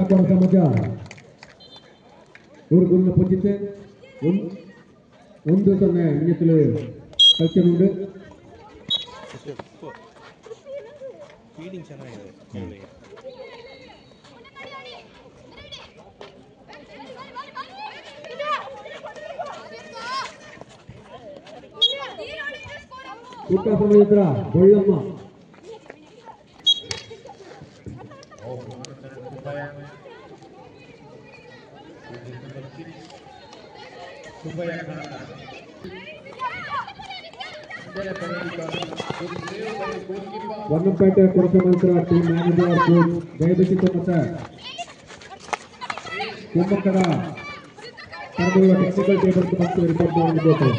Korasamajja Urgulna Pujite 1-0 minutes ಕಲ್ತಿರುವುದು feeling ಚೆನ್ನಾಗಿದೆ ಊಟ ಸಮಯತ್ರ ಬಳ್ಳಮ್ಮ ವನ್ನಪೇಟೆ ಕೊರಸಮಂತ್ರ team manager coach ಜಯದೀಶಿತ ಮತ್ತು ಕುಮ್ಮಕ್ಕರ ತಂಡಗಳ ಟೆಕ್ನಿಕಲ್ ಟೇಬಲ್ ಮತ್ತು ರಿಪೋರ್ಟ್ ಮಾಡಬೇಕು.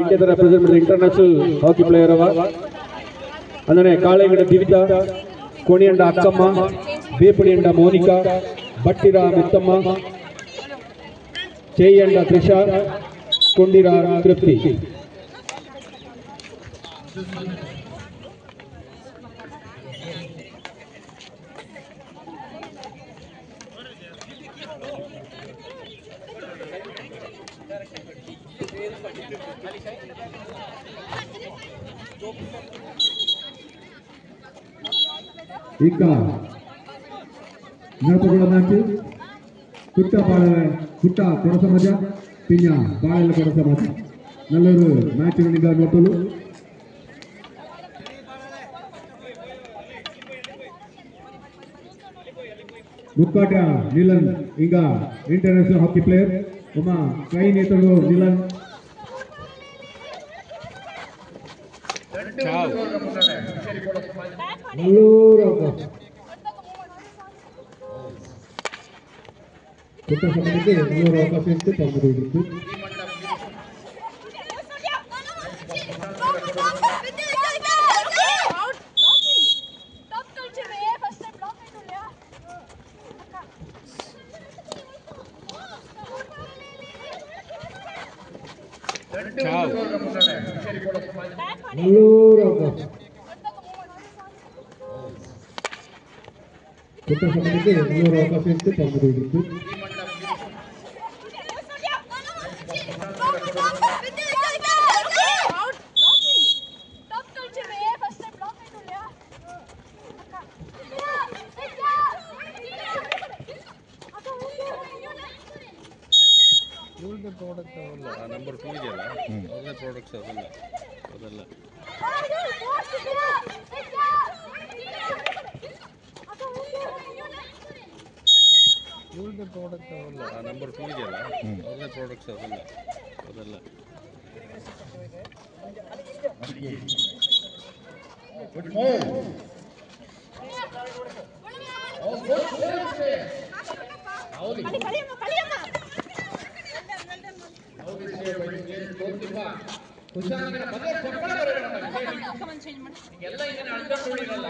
India represent the international hockey player andane Kalegada Divita, Koniyanda Akkamma, Bepudiyanda Monica, Battira Mittamma, Cheyanda Trisha, Kundira Tripti. Ika Narpagula match Kutta Korasamajja Pinya Baala Korasamajja Nalluru match winning notulu Mukkata Nilan Inga international hockey player Uma Kai Netulu Nilan Kita sampai ini lokasi itu terbuka itu. Kita sampai ini lokasi itu terbuka itu. product number 2 ಇದೆಯಲ್ಲ ಒಳ್ಳೆ products ಅದೆಲ್ಲ ಒಳ್ಳೆ product number 2 ಇದೆಯಲ್ಲ ಒಳ್ಳೆ products ಅದೆಲ್ಲ good move ಹೌದು ಹುಷಾರಾಗಿ ಮನೆ ಚಪ್ಪಳ ಬರೋಣ ಎಲ್ಲ ಇದನ್ನ ಅಳ್ಕೊಂಡು ನೋಡಿರಲ್ಲ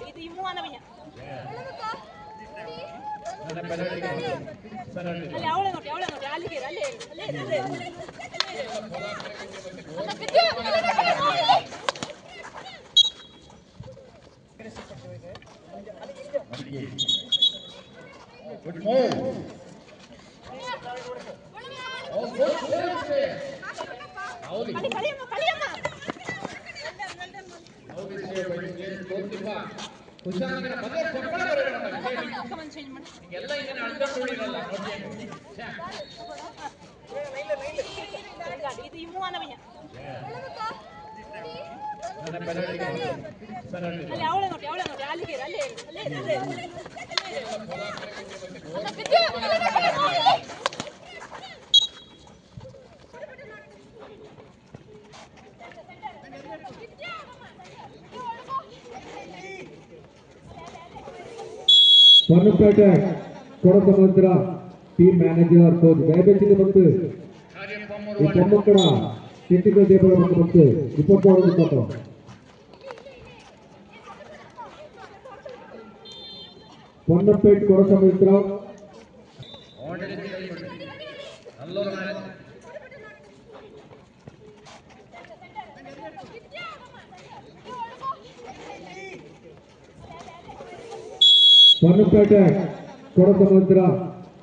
ಇದು ಇಮ್ಮುವನವಯ್ಯ ನನ್ನ ಪೆನಾಲ್ಟಿ ಅಲ್ಲಿ ಅವಳೆ ನೋಡಿ ಅಲ್ಲಿಗೆ ಅಲ್ಲೇ ಗುಡ್ ಮೂವ್ ಹೌದು ಹುಷಾರಾಗಿ ಮನೆ ಚಪ್ಪಳ ಬರೋಣ ಎಲ್ಲ ಇದನ್ನ ಅಳ್ಕೊಂಡು ನೋಡಿರಲ್ಲ ಇದು ಇಮ್ಮುವನವಯ್ಯ ನನ್ನ ಪೆನಾಲ್ಟಿ ಅಲ್ಲಿ ಅವಳೆ ನೋಡಿ ಅಲ್ಲಿಗೆ ಅಲ್ಲೇ Ponnampet Kodasamudra team manager coach ದಯಬೇಸಿದ ಮತ್ತು ಈ ಮೊಮ್ಮಕ್ಕಳ ಟೆಕ್ನಿಕಲ್ ಟೇಬಲ್ ಮತ್ತು ರಿಪೋರ್ಟ್ ಮಾಡೋದು Ponnampet Kodasamudra Ponnampet Kodasamudra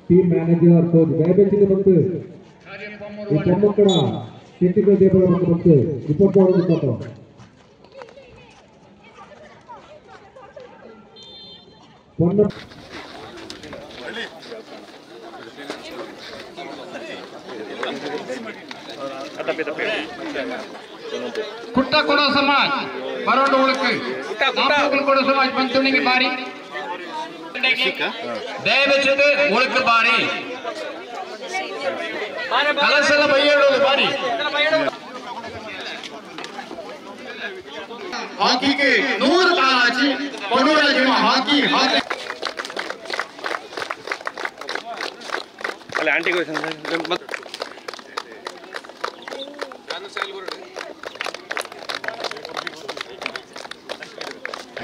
team manager coach ದಯಬೇಸಿದ ಮತ್ತು ಈ ಮೊಮ್ಮಕ್ಕಳ ಟೆಕ್ನಿಕಲ್ ಟೇಬಲ್ ಮತ್ತು ರಿಪೋರ್ಟ್ ಮಾಡೋದು ಕುಟ್ಟ ಕೊಡೋ ಸಮಾಜ್ ಬರೋಣ ಉಳಕ್ಕೆ ಕೊಡೋ ಸಮಾಜ್ ಬಂತುಣಿಗೆ ಬಾರಿ ದಯವಿಟ್ಟು ಉಳಕ್ಕೆ ಬಾರಿ ಕಲಸಲ ಬೈಯೇಳೋದು ಬಾರಿ ಹಾಕಿಗೆ 100 ಕಾಲಾಚಿ ಕೊಡೋಳ ಜೀವ ಹಾಕಿ ಹಾಕಿ ಅಲ್ಲ ಆಂಟಿ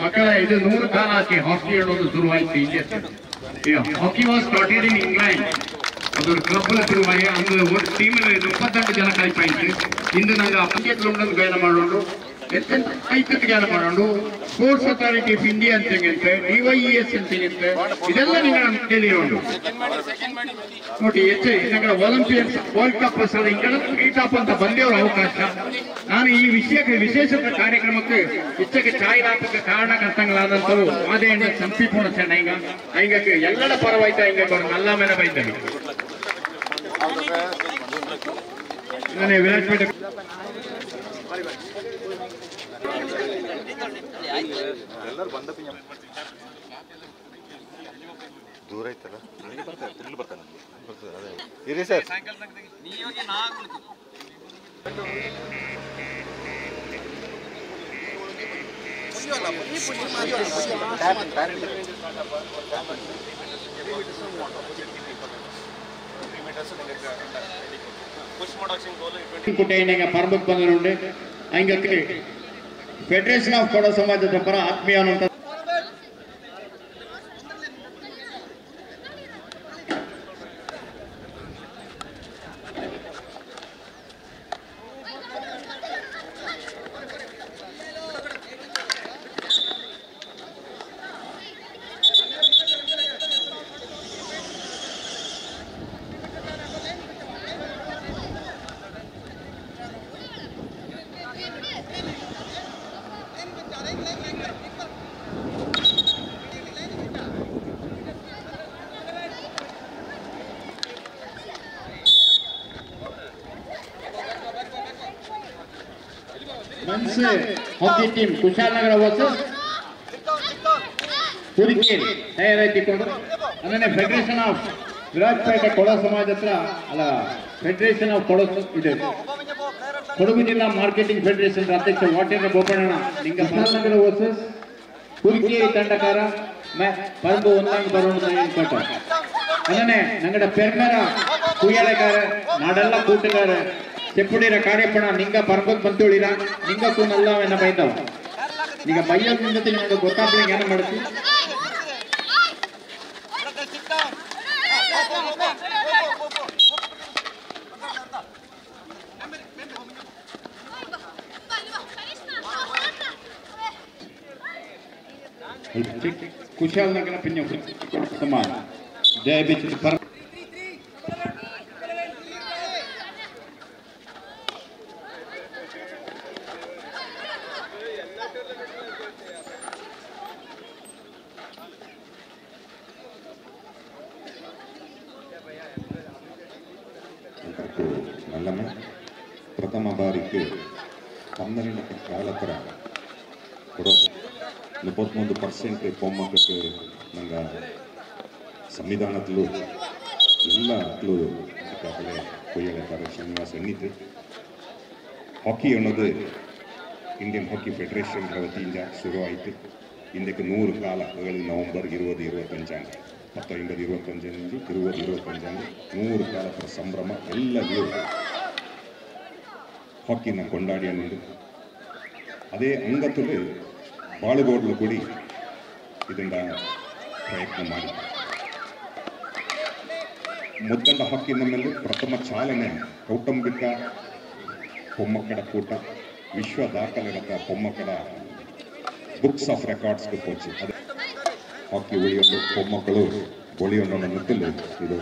ಮಕ್ಕಳ ಇದು 100 ಕಾಲಾಚಿ ಹಾಕಿ ಹೇಳೋದು ಶುರುವಾಯಿತು India hockey was started in England ಅದೊಂದು ಕ್ಲಬ್ಲ ಶುರುವಾಗಿ ಒಂದು ಟೀಮಲ್ಲಿ 32 ಜನ ಕಲಿಪಾಯಿತು ಇಂದು ನಂಗೆ ಅಪ್ಲಿಕೇಟ್ ಗಾಯನ ಮಾಡೋದು ಐಕ್ಯತೆ ಜ್ಞಾನ ಮಾಡೋದು ಸ್ಪೋರ್ಟ್ಸ್ ಅಥಾರಿಟಿ ಆಫ್ ಇಂಡಿಯಾ ಅಂತ ಸಿಗುತ್ತೆ DYES ಅಂತ ಸಿಗುತ್ತೆ ಇದೆಲ್ಲ ನೀವು ಕೇಳಿರೋದು ನೋಡಿ ಹೆಚ್ಚು ನಂಗೆ ಒಲಿಂಪಿಯನ್ಸ್ ವರ್ಲ್ಡ್ ಕಪ್ ಈಟಾಪ್ ಅಂತ ಬಂದೇವ್ರ ಅವಕಾಶ ನಾನು ಈ ವಿಷಯಕ್ಕೆ ವಿಶೇಷ ಕಾರ್ಯಕ್ರಮಕ್ಕೆ ಹೆಚ್ಚಕ್ಕೆ ಛಾಯಾಗ್ರಾಹಕ ಕಾರಣಕರ್ತಗಳಾದಂಥವು ಮಾದೇಣ್ಣ ಸಂಪಿಪೂರ್ಣ ಚೆನ್ನ ಹಿಂಗಕ್ಕೆ ಎಲ್ಲರ ಪರವಾಯ್ತಾ ಹಿಂಗೆ ನಲ್ಲ ಮೇಲೆ ಬೈತಾರೆ ನಾನೇ ವಿರಾಜಪೇಟೆ ಎಲ್ಲರೂ ಬಂದ ದೂರ ಐತಲ್ಲ ಬರ್ತಾನೆ ಅದೇ ಇರಿ ಸರ್ ಪರಮಕ್ಕೆ ಬಂದನುಂಡೆ ಹಂಗಕ್ಕೆ ಫೆಡರೇಷನ್ ಆಫ್ ಕೊಡೋ ಸಮಾಜದ ಪರ ಆತ್ಮೀಯ ಅನ್ನುವಂಥ ಹಾಕಿ ಟೀಮ್ ಕುಶಾಲನಗರ ವರ್ಸಸ್ ಹುಡುಕೇರಿ ತಯಾರಾಯ್ತಿಕೊಂಡು ಅದನ್ನೇ ಫೆಡರೇಷನ್ ಆಫ್ ವಿರಾಜಪೇಟೆ ಕೊಡೋ ಸಮಾಜ ಹತ್ರ ಅಲ್ಲ ಫೆಡರೇಷನ್ ಆಫ್ ಕೊಡೋ ಇದೆ ಕೊಡಗು ಜಿಲ್ಲಾ ಮಾರ್ಕೆಟಿಂಗ್ ಫೆಡರೇಷನ್ ಅಧ್ಯಕ್ಷ ವಾಟೇಂದ್ರ ಬೋಪಣ್ಣ ನಿಂಗ ಕುಶಾಲನಗರ ವರ್ಸಸ್ ಹುಡುಕೇರಿ ತಂಡಕಾರ ಪರಂಬು ಒಂದಾಗಿ ಬರೋಣ ಅದನ್ನೇ ನಂಗಡ ಪೆರ್ಮರ ಕುಯ್ಯಳೆಗಾರ ನಾಡೆಲ್ಲ ಕೂಟಗಾರ చెప్పుడీర కార్యపణ నింగ పరపక్ ಬಂತುಳಿರ ನಿಂಗಕ್ಕೂ ನಲ್ಲವೆನ್ನ ಬೈದವ ಈಗ ಬೈಯಲ್ ನಿಂಗತಿ ನಿಮಗೆ ಗೊತ್ತಾಗ್ಲಿ ಏನ ಮಾಡ್ತಿ ಕುಶಾಲನಗರ ಪಿನ್ಯ ಸಮಾಜ ಜಯ ಬಿಚ್ಚ ಪರ ನಲ್ಲಮ್ಮ ಪ್ರಥಮ ಬಾರಿಗೆ 12 ಪಾಲಕರ ಕೊಡೋ 31% பொம்மக்கு ನಂಗೆ ಸಂವಿಧಾನದಲ್ಲೂ ಎಲ್ಲ ಅತ್ಲು ಈಗಾಗಲೇ ಕೊಯ್ಯಲೆದ್ದಾರೆ ಶ್ರೀನಿವಾಸ್ ಎನ್ನಿದ್ದು ಹಾಕಿ ಅನ್ನೋದು ಇಂಡಿಯನ್ ಹಾಕಿ ಫೆಡರೇಷನ್ ವತಿಯಿಂದ ಶುರುವಾಯಿತು ഇന്ത്യക്ക് 100 കാല നവംബർ 20-25 19-25 20-25 100 കാലത്ര ಸಂಭ್ರಮ ಎಲ್ಲರೂ ಹಾಕಿನ ಕೊಂಡಾಡಿಯನ್ನುಂಡು ಅದೇ ಅಂಗತ್ತಲ್ಲಿ ಬಾಳುಗೋಡ್ಲು ಕೂಡಿ ಇದನ್ನ ಪ್ರಯತ್ನ ಮಾಡಿ ಮುದ್ದಂಡ ಹಾಕಿನ ಮೇಲೆ ಪ್ರಥಮ ಚಾಲನೆ ಕೌಟುಂಬಿಕ ಪೊಮ್ಮಕ್ಕಳ ಕೂಟ ವಿಶ್ವ ದಾಖಲೆಗಳ ಪೊಮ್ಮಕ್ಕಳ ಬುಕ್ಸ್ ಆಫ್ ರೆಕಾರ್ಡ್ಸ್ಗೆ ಹೋಚಿ ಅದು ಹಾಕಿ ಉಳಿಯೋದು ಪೊಮ್ಮಕ್ಕಳು ಒಳಿಯೋಣ ನಿಟ್ಟಲು ಇದು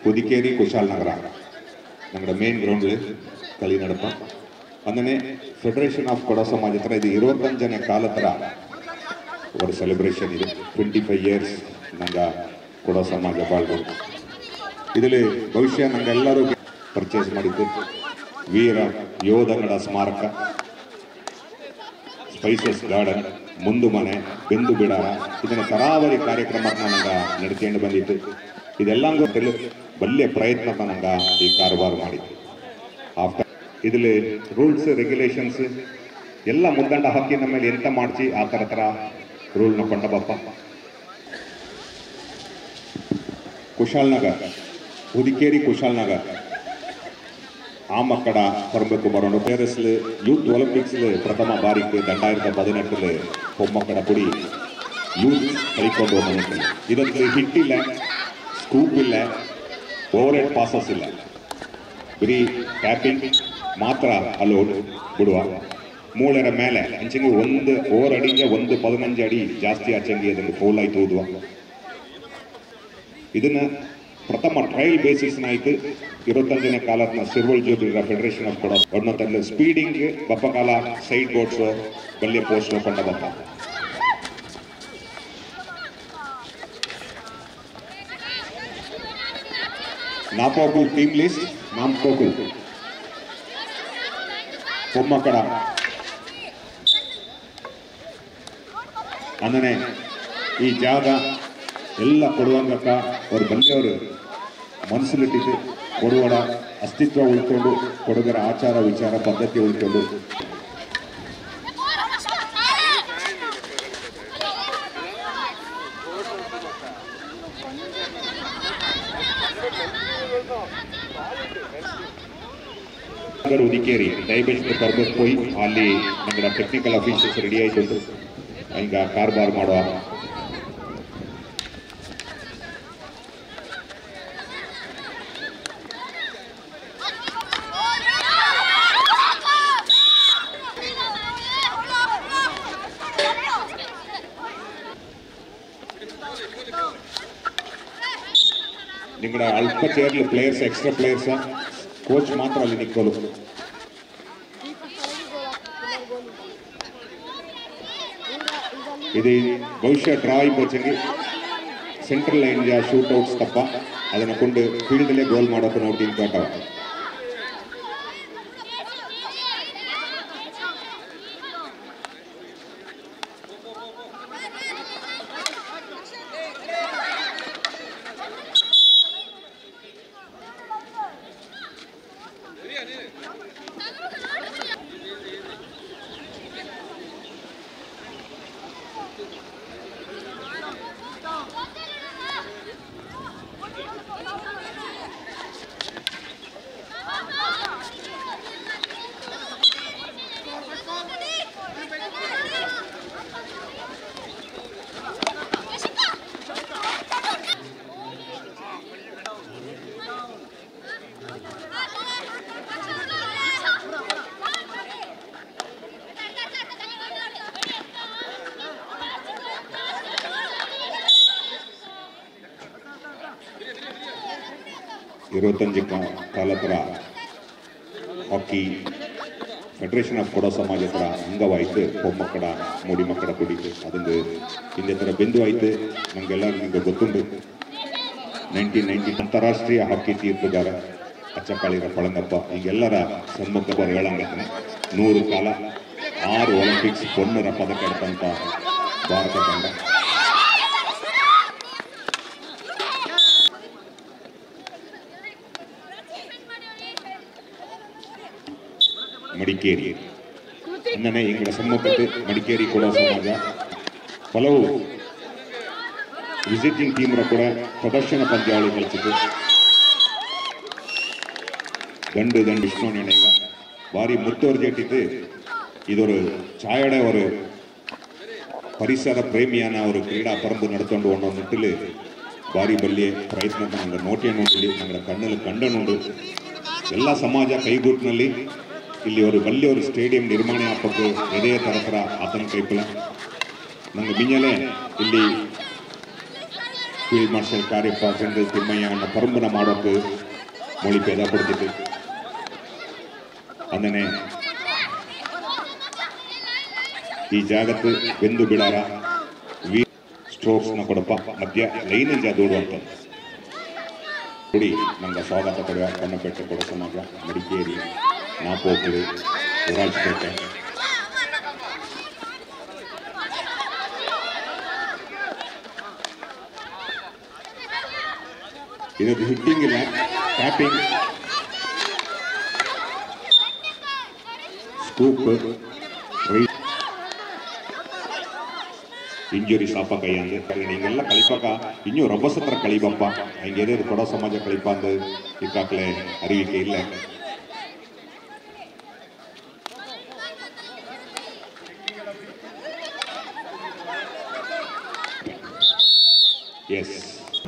പുതുക്കേരി കുശാൽനഗര ഞങ്ങളുടെ മെയിൻ ഗ്രൗണ്ടിൽ കളി നടത്താം അങ്ങനെ ഫെഡറേഷൻ ഓഫ് കൊട സമാജ ಹತ್ರ ಇದು 25ನೇ ಕಾಲತ್ರ ഒരു ಸೆಲೆಬ್ರೇಷನ್ ಇದೆ 25 ಇಯರ್ಸ್ ನಂಗೆ ಕೊಡ ಸಮಾಜ ಬಾಳ್ಬೋದು ಇದರಲ್ಲಿ ಬಹುಶಃ ನಂಗೆಲ್ಲರೂ ಪರ್ಚೇಸ್ ಮಾಡಿದ್ದು ವೀರ ಯೋಧಗಳ ಸ್ಮಾರಕ ಸ್ಪೈಸಸ್ ಗಾರ್ಡನ್ ಮುಂದು ಮನೆ ಬೆಂದು ಬಿಡಾರ ಇದನ್ನ ತರಾವರಿ ಕಾರ್ಯಕ್ರಮನ ನಂಗೆ ನಡೆಸಿಕೊಂಡು ಬಂದಿತ್ತು ಇದೆಲ್ಲ ಗೊತ್ತಿಲ್ಲ ಬಲ್ಲೆ ಪ್ರಯತ್ನ ನಂಗೆ ಈ ಕಾರವಾರ ಮಾಡಿದ್ದು ಆಫ್ಟರ್ ಇದರಲ್ಲಿ ರೂಲ್ಸ್ ರೆಗ್ಯುಲೇಷನ್ಸ್ ಎಲ್ಲ ಮುದ್ದಂಡ ಹಾಕಿನ ಮೇಲೆ ಎಂತ ಮಾಡಿಸಿ ಆ ಥರ ರೂಲ್ನ ಕೊಂಡಬಪ್ಪ ಕುಶಾಲ್ನಗರ್ ಹುದಿಕೇರಿ ಕುಶಾಲ್ನಗರ್ ಆ ಮಕ್ಕಳ ಹೊರಬೇಕು ಬರೋಣ ಪೇರಸ್ಲು ಯೂತ್ ಒಲಿಂಪಿಕ್ಸ್ಲು ಪ್ರಥಮ ಬಾರಿಗೆ 2018 பொம்மக்கட ಕುಡಿ ಯೂತ್ ಕೈಕೊಂಡು ಹೋಗ್ಬೇಕು ಇದಕ್ಕೆ ಹಿಟ್ ಇಲ್ಲ ಸ್ಕೂಪ್ ಇಲ್ಲ ಓವರ್ ಹೆಡ್ ಪಾಸಸ್ ಇಲ್ಲ ಬರೀ ಟ್ಯಾಪಿಂಗ್ ಮಾತ್ರ ಅಲೋಡ್ ಬಿಡುವ ಮೂಳರ ಮೇಲೆ ಅಂಚಂಗಿ ಒಂದು ಓವರ್ ಅಡಿಗೆ 15 ಅಡಿ ಜಾಸ್ತಿ ಆಚಂಗಿ ಅದನ್ನು ಫೌಲ್ ಆಯ್ತು ಓದುವ ಇದನ್ನ ಪ್ರಥಮ ಟ್ರಯಲ್ ಬೇಸಿಸ್ನಾಯ್ತು 25ನೇ ಕಾಲದ ಸಿರ್ವಲ್ ಜೋಬಿರ ಫೆಡರೇಷನ್ ಆಫ್ ಕೊಡ ಒನ್ನೊಂದು ಸ್ಪೀಡಿಂಗ್ ಬಪ್ಪಕಾಲ ಸೈಡ್ ಬೋರ್ಡ್ಸ್ ಬಲ್ಯ ಪೋಸ್ಟ್ ಕೊಂಡ ಬಪ್ಪ ನಾಪೋಕುಲ್ ಟೀಮ್ ಲಿಸ್ಟ್ ನಾಪೋಕುಲ್ பொம்மக்கಡ ಅಂದರೆ ಈ ಜಾಗ ಎಲ್ಲ ಕೊಡುವಂಗಕ್ಕ ಅವ್ರು ಬಂದಿಯವರು ಮನಸ್ಸಲ್ಲಿಟ್ಟಿದ್ದು ಕೊಡುವರ ಅಸ್ತಿತ್ವ ಉಳ್ಕೊಂಡು ಕೊಡುಗರ ಆಚಾರ ವಿಚಾರ ಪದ್ಧತಿ ಉಳ್ಕೊಂಡು ಹುದಿಕೇರಿ ದಯವಿಟ್ಟು ಕರ್ಕೊಂಡು ಹೋಗಿ ಅಲ್ಲಿ ನಮ್ಮದ ಟೆಕ್ನಿಕಲ್ ಅಫೀಷಿಯಲ್ಸ್ ರೆಡಿ ಆಯ್ತು ಈಗ ಕಾರ್ಬಾರ್ ಮಾಡುವ ನಿಮ್ಮದ ಅಲ್ಪ ಚೇರ್ಲಿ ಪ್ಲೇಯರ್ಸ್ ಎಕ್ಸ್ಟ್ರಾ ಪ್ಲೇಯರ್ಸ್ ಕೋಚ್ ಮಾತ್ರ ಅಲ್ಲಿ ನಿಕ್ಕೋಲು ಇದು ಬಹುಶಃ ಡ್ರಾ ಆಯ್ಪೋಚಂಗಿ ಸೆಂಟ್ರಲ್ ಲೈನ್ ಶೂಟ್ಔಟ್ಸ್ ತಪ್ಪ ಅದನ್ನು ಕೊಂಡು ಫೀಲ್ಡಲ್ಲೇ ಗೋಲ್ ಮಾಡೋಕೆ ನೋಡಿ ಕಾಟವ 25 ಕಾಲತ್ರ ಹಾಕಿ ಫೆಡರೇಷನ್ ಆಫ್ ಕೊಡೋ ಸಮಾಜ ಹತ್ರ ಅಂಗವಾಯ್ತು ಪೊಮ್ಮಕ್ಕಡ ಮೂಡಿ ಮಕ್ಕಳ ಕುಡಿತು ಅದೊಂದು ಹಿಂದೆ ಥರ ಬೆಂದು ಆಯ್ತು ನಮಗೆಲ್ಲರೂ ನಿಮಗೆ ಗೊತ್ತುಂಟು 1990 ಅಂತಾರಾಷ್ಟ್ರೀಯ ಹಾಕಿ ತೀರ್ಪುಗಾರ ಅಚ್ಚಕಾಳಿರ ಪಳಂಗಪ್ಪ ಹೀಗೆಲ್ಲರ ಸನ್ಮುಖ ಬರಗಳಂಗತನ 100 ಕಾಲ 6 ಒಲಿಂಪಿಕ್ಸ್ ಪೊನ್ನರ ಪದಕ ಎಡ್ತಂತ ಭಾರತ ತಂಡ ಮಡಿಕೇರಿ ಇನ್ನೇ ಇಂಗಳ ಸಮ್ಮುಖಕ್ಕೆ ಮಡಿಕೇರಿ ಕೊಡೋ ಸಮಾಜ ಹಲವು ವಿಸಿಟಿಂಗ್ ಟೀಮ್ರ ಕೂಡ ಪ್ರದರ್ಶನ ಪಂದ್ಯಾವಳಿ ಕಳಿಸಿತು ದಂಡು ವಿಷ್ಣು ನೆನೆಗ ಭಾರಿ ಮುತ್ತುವರ್ಜಿಟ್ಟಿದ್ದು ಇದೊரு ಚಾಯಡ ஒரு ಪರಿಸರ ಪ್ರೇಮಿಯಾನ ಅವರು ಕ್ರೀಡಾ ಪರಂಬು ನಡ್ಕೊಂಡು ಅನ್ನೋ ನಿಟ್ಟಿಲು ಭಾರಿ ಬಲ್ಲಿಯ ಪ್ರಯತ್ನ ನಂಗೆ ನೋಟಿಯ ನೋಡಲಿ ನಂಗೆ ಕಣ್ಣಲ್ಲಿ ಕಂಡನುಂಡು ಎಲ್ಲ ಸಮಾಜ ಕೈಗೂಟಿನಲ್ಲಿ ಇಲ್ಲಿ ಅವರು ಬಲ್ಲಿಯವರು ಸ್ಟೇಡಿಯಂ ನಿರ್ಮಾಣ ಹಾಕಬೇಕು ಎದೆಯ ತರತರ ಆತನ ಕೈಪಲ ನಂಗೆ ಮಿಂಜಲೆ ಇಲ್ಲಿ field marshal Cariappa general Thimmayya ಅನ್ನ ಪರಂಬನ ಮಾಡೋಕ್ಕೆ ಮொழி ಪೇದ ಕೊಡ್ತಿತ್ತು ಅಂದನೆ ಈ ಜಾಗತ್ತು ಬೆಂದು ಬಿಡಾರ ವಿ ಸ್ಟ್ರೋಕ್ಸ್ನ ಕೊಡಪ್ಪ ಮಧ್ಯ ಲೈನ್ ದೂಡುವಂತ ಕುಡಿ ನಂಗೆ ಸ್ವಾಗತ ಕೊಡುವ ಕಣ್ಣಪೇಟೆ ಕೊಡೋ ಸಮಾಜ ಮಡಿಕೇರಿ ನಾಪೋಕುಡು ರಾಜಪೇಟೆ ಇದಕ್ಕೆ ಹಿಟ್ಟಿಂಗ್ ಇಲ್ಲ ಟ್ಯಾಪಿಂಗ್ ಸ್ಕೂಪ್ ಇಂಜುರಿ ಸಾಪ ಕೈ ಅಂದ್ರೆ ಹಿಂಗೆಲ್ಲ ಕಳಿಪಾಕ ಇನ್ನೂ ರಬ್ಬಸ್ ಹತ್ರ ಕಳಿಬಪ್ಪ ಹಿಂಗೆ ಎದೇದು ಕೊಡೋ ಸಮಾಜ ಕಳಿಪ ಅಂದು ಇಕ್ಕಾಕ್ಲೆ ಅರಿವಿಕೆ ಇಲ್ಲ ಎಸ್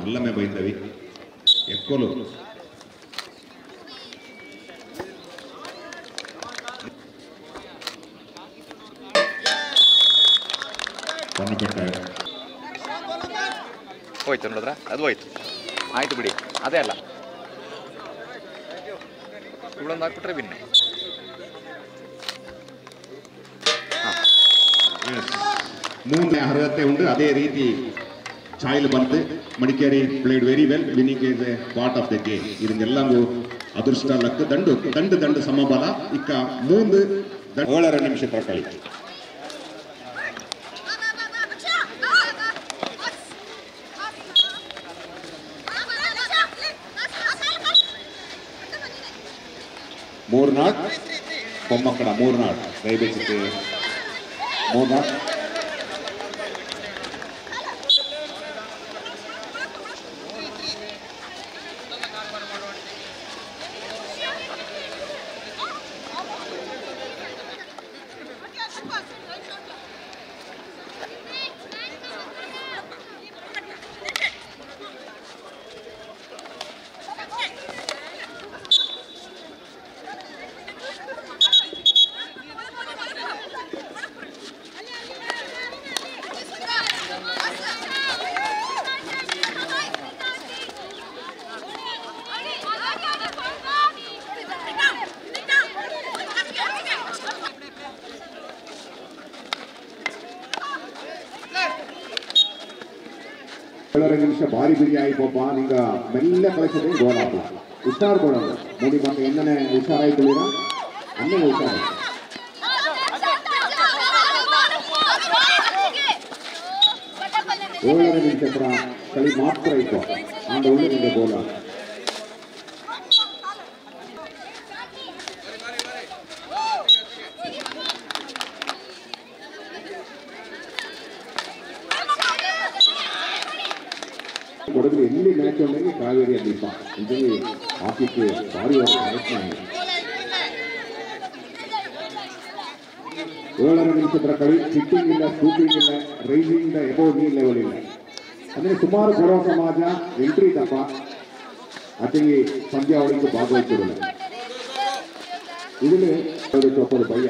ಎಲ್ಲಮೇ ಬೈಂದವಿ ಎಕ್ಕೋಲು ಹೋಯ್ತು ನೋಡಿದ್ರ ಅದು ಹೋಯ್ತು ಆಯ್ತು ಬಿಡಿ ಅದೇ ಅಲ್ಲ ಇವಳೊಂದು ಹಾಕ್ಬಿಟ್ರೆ ಬಿನ್ನೆ ಮೂರನೇ ಅರ್ಹತೆ ಉಂಟು ಅದೇ ರೀತಿ ಚಾಯ್ಲು ಬಂತು Madikeri played very well winning is a part of the game ಇದನ್ನೆಲ್ಲಂಗೂ ಅದೃಷ್ಟ ಲಕ್ಕ ದಂಡು ಸಮಬಲ ಇಕ್ಕ 7 ನಿಮಿಷ ಕಳಿ ಮೂರ್ನಾಡ್ ಬೊಮ್ಮಕ್ಕಡ ಮೂರ್ನಾಡ್ ದಯಬೇಸಿಗೆ ಮೂರ್ನಾಡ್ ನಿಮಿಷ ಭಾರಿ ಬಿರಿ ಆಯ್ಪಪ್ಪ ನಿಂಗ ಮೆಲ್ಲ ಕಳಿಸಿದ್ರೆ ಗೋಲ್ ಹಾಕಲ್ಲ ಹುಷಾರು ಗೋಳಲ್ಲ ಮೂಡಿ ಮತ್ತೆ ಎಣ್ಣೆ ಹುಷಾರಾಯ್ತು ಅನ್ನೇ ಹುಷಾರಾಯ್ತು 7 ನಿಮಿಷ ಹತ್ರ ಕಳಿ ಮಾತ್ರ ಇತ್ತು ಆಂಡ ಒಳ್ಳೆಯಿಂದ ಗೋಲ ಕೊಡಗು ಎಲ್ಲಿ ಮ್ಯಾಚ್ ಉಂಟೆ ಕಾವೇರಿ ದೀಪ ಇದರಲ್ಲಿ ಹಾಕಿಕ್ಕೆ ಭಾರಿ ಪ್ರಯತ್ನ ಇದೆ 7 ನಿಮಿಷ ಹತ್ರ ಕಳಿ ಸಿಟ್ಟಿಂಗ್ ಇಲ್ಲ ಸ್ಕೂಪಿಂಗ್ ಇಲ್ಲ ರೈಸಿಂಗ್ ದ ಎಬೌವ್ ನೀ ಲೆವೆಲ್ ಇಲ್ಲ ಅಂದರೆ ಸುಮಾರು ಕೊಡೋ ಸಮಾಜ ಎಂಟ್ರಿ ತಪ್ಪ ಅತಿಗೆ ಪಂದ್ಯಾವಳಿಗೆ ಭಾಗವಹಿಸಿರಲ್ಲ ಇದರಲ್ಲಿ ಚೊಪ್ಪಲು ಭಯ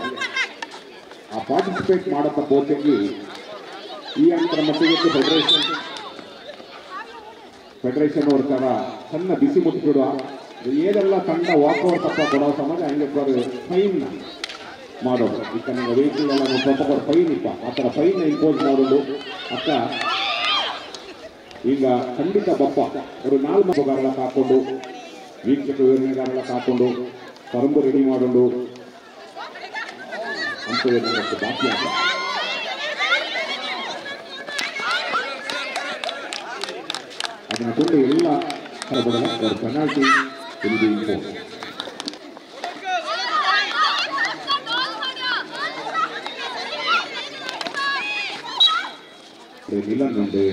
ಆ ಪಾರ್ಟಿಸಿಪೇಟ್ ಮಾಡಪ್ಪ ಕೋಚಿಂಗ್ ಈ ಅಂತರ ಮಟ್ಟಿಗೆ ಫೆಡರೇಷನ್ ಅವ್ರ ತರ ಸಣ್ಣ ಬಿಸಿ ಮುಟ್ಟಿಬಿಡುವ ಏನೆಲ್ಲ ತಂಡ ವಾಕೌಟ್ ತಪ್ಪ ಕೊಡೋ ಸಮಾಜ ಹಂಗೆ ಫೈನ್ ಮಾಡೋದು ಈಗ ನೀವು ವೆಹಿಕಲ್ ಎಲ್ಲ ಸ್ವಲ್ಪ ಫೈನ್ ಇಪ್ಪ ಆ ಥರ ಫೈನ್ ಇಂಪೋಸ್ ಮಾಡೋದು ಅಕ್ಕ ಈಗ ಖಂಡಿತ ಬಪ್ಪ ಅವರು 4 ಮಗುಗಾರಲ್ಲ ಹಾಕೊಂಡು ವೀಕ್ಷಕ ವಿವರಣೆಗಾರಲ್ಲ ಹಾಕೊಂಡು ಕರಂಬು ರೆಡಿ ಮಾಡೋದು ಅಂತ ಏನಾಗುತ್ತೆ ಬಾಕಿ ಅಂತ ಅದನ್ನು ಕೊಂಡು ಎಲ್ಲ ಬರಲ್ಲ ಅವ್ರ ಪೆನಾಲ್ಟಿ ಇಲ್ಲಿ ಇಂಪೋಸ್ ಮಿಲನ್ ഉണ്ട്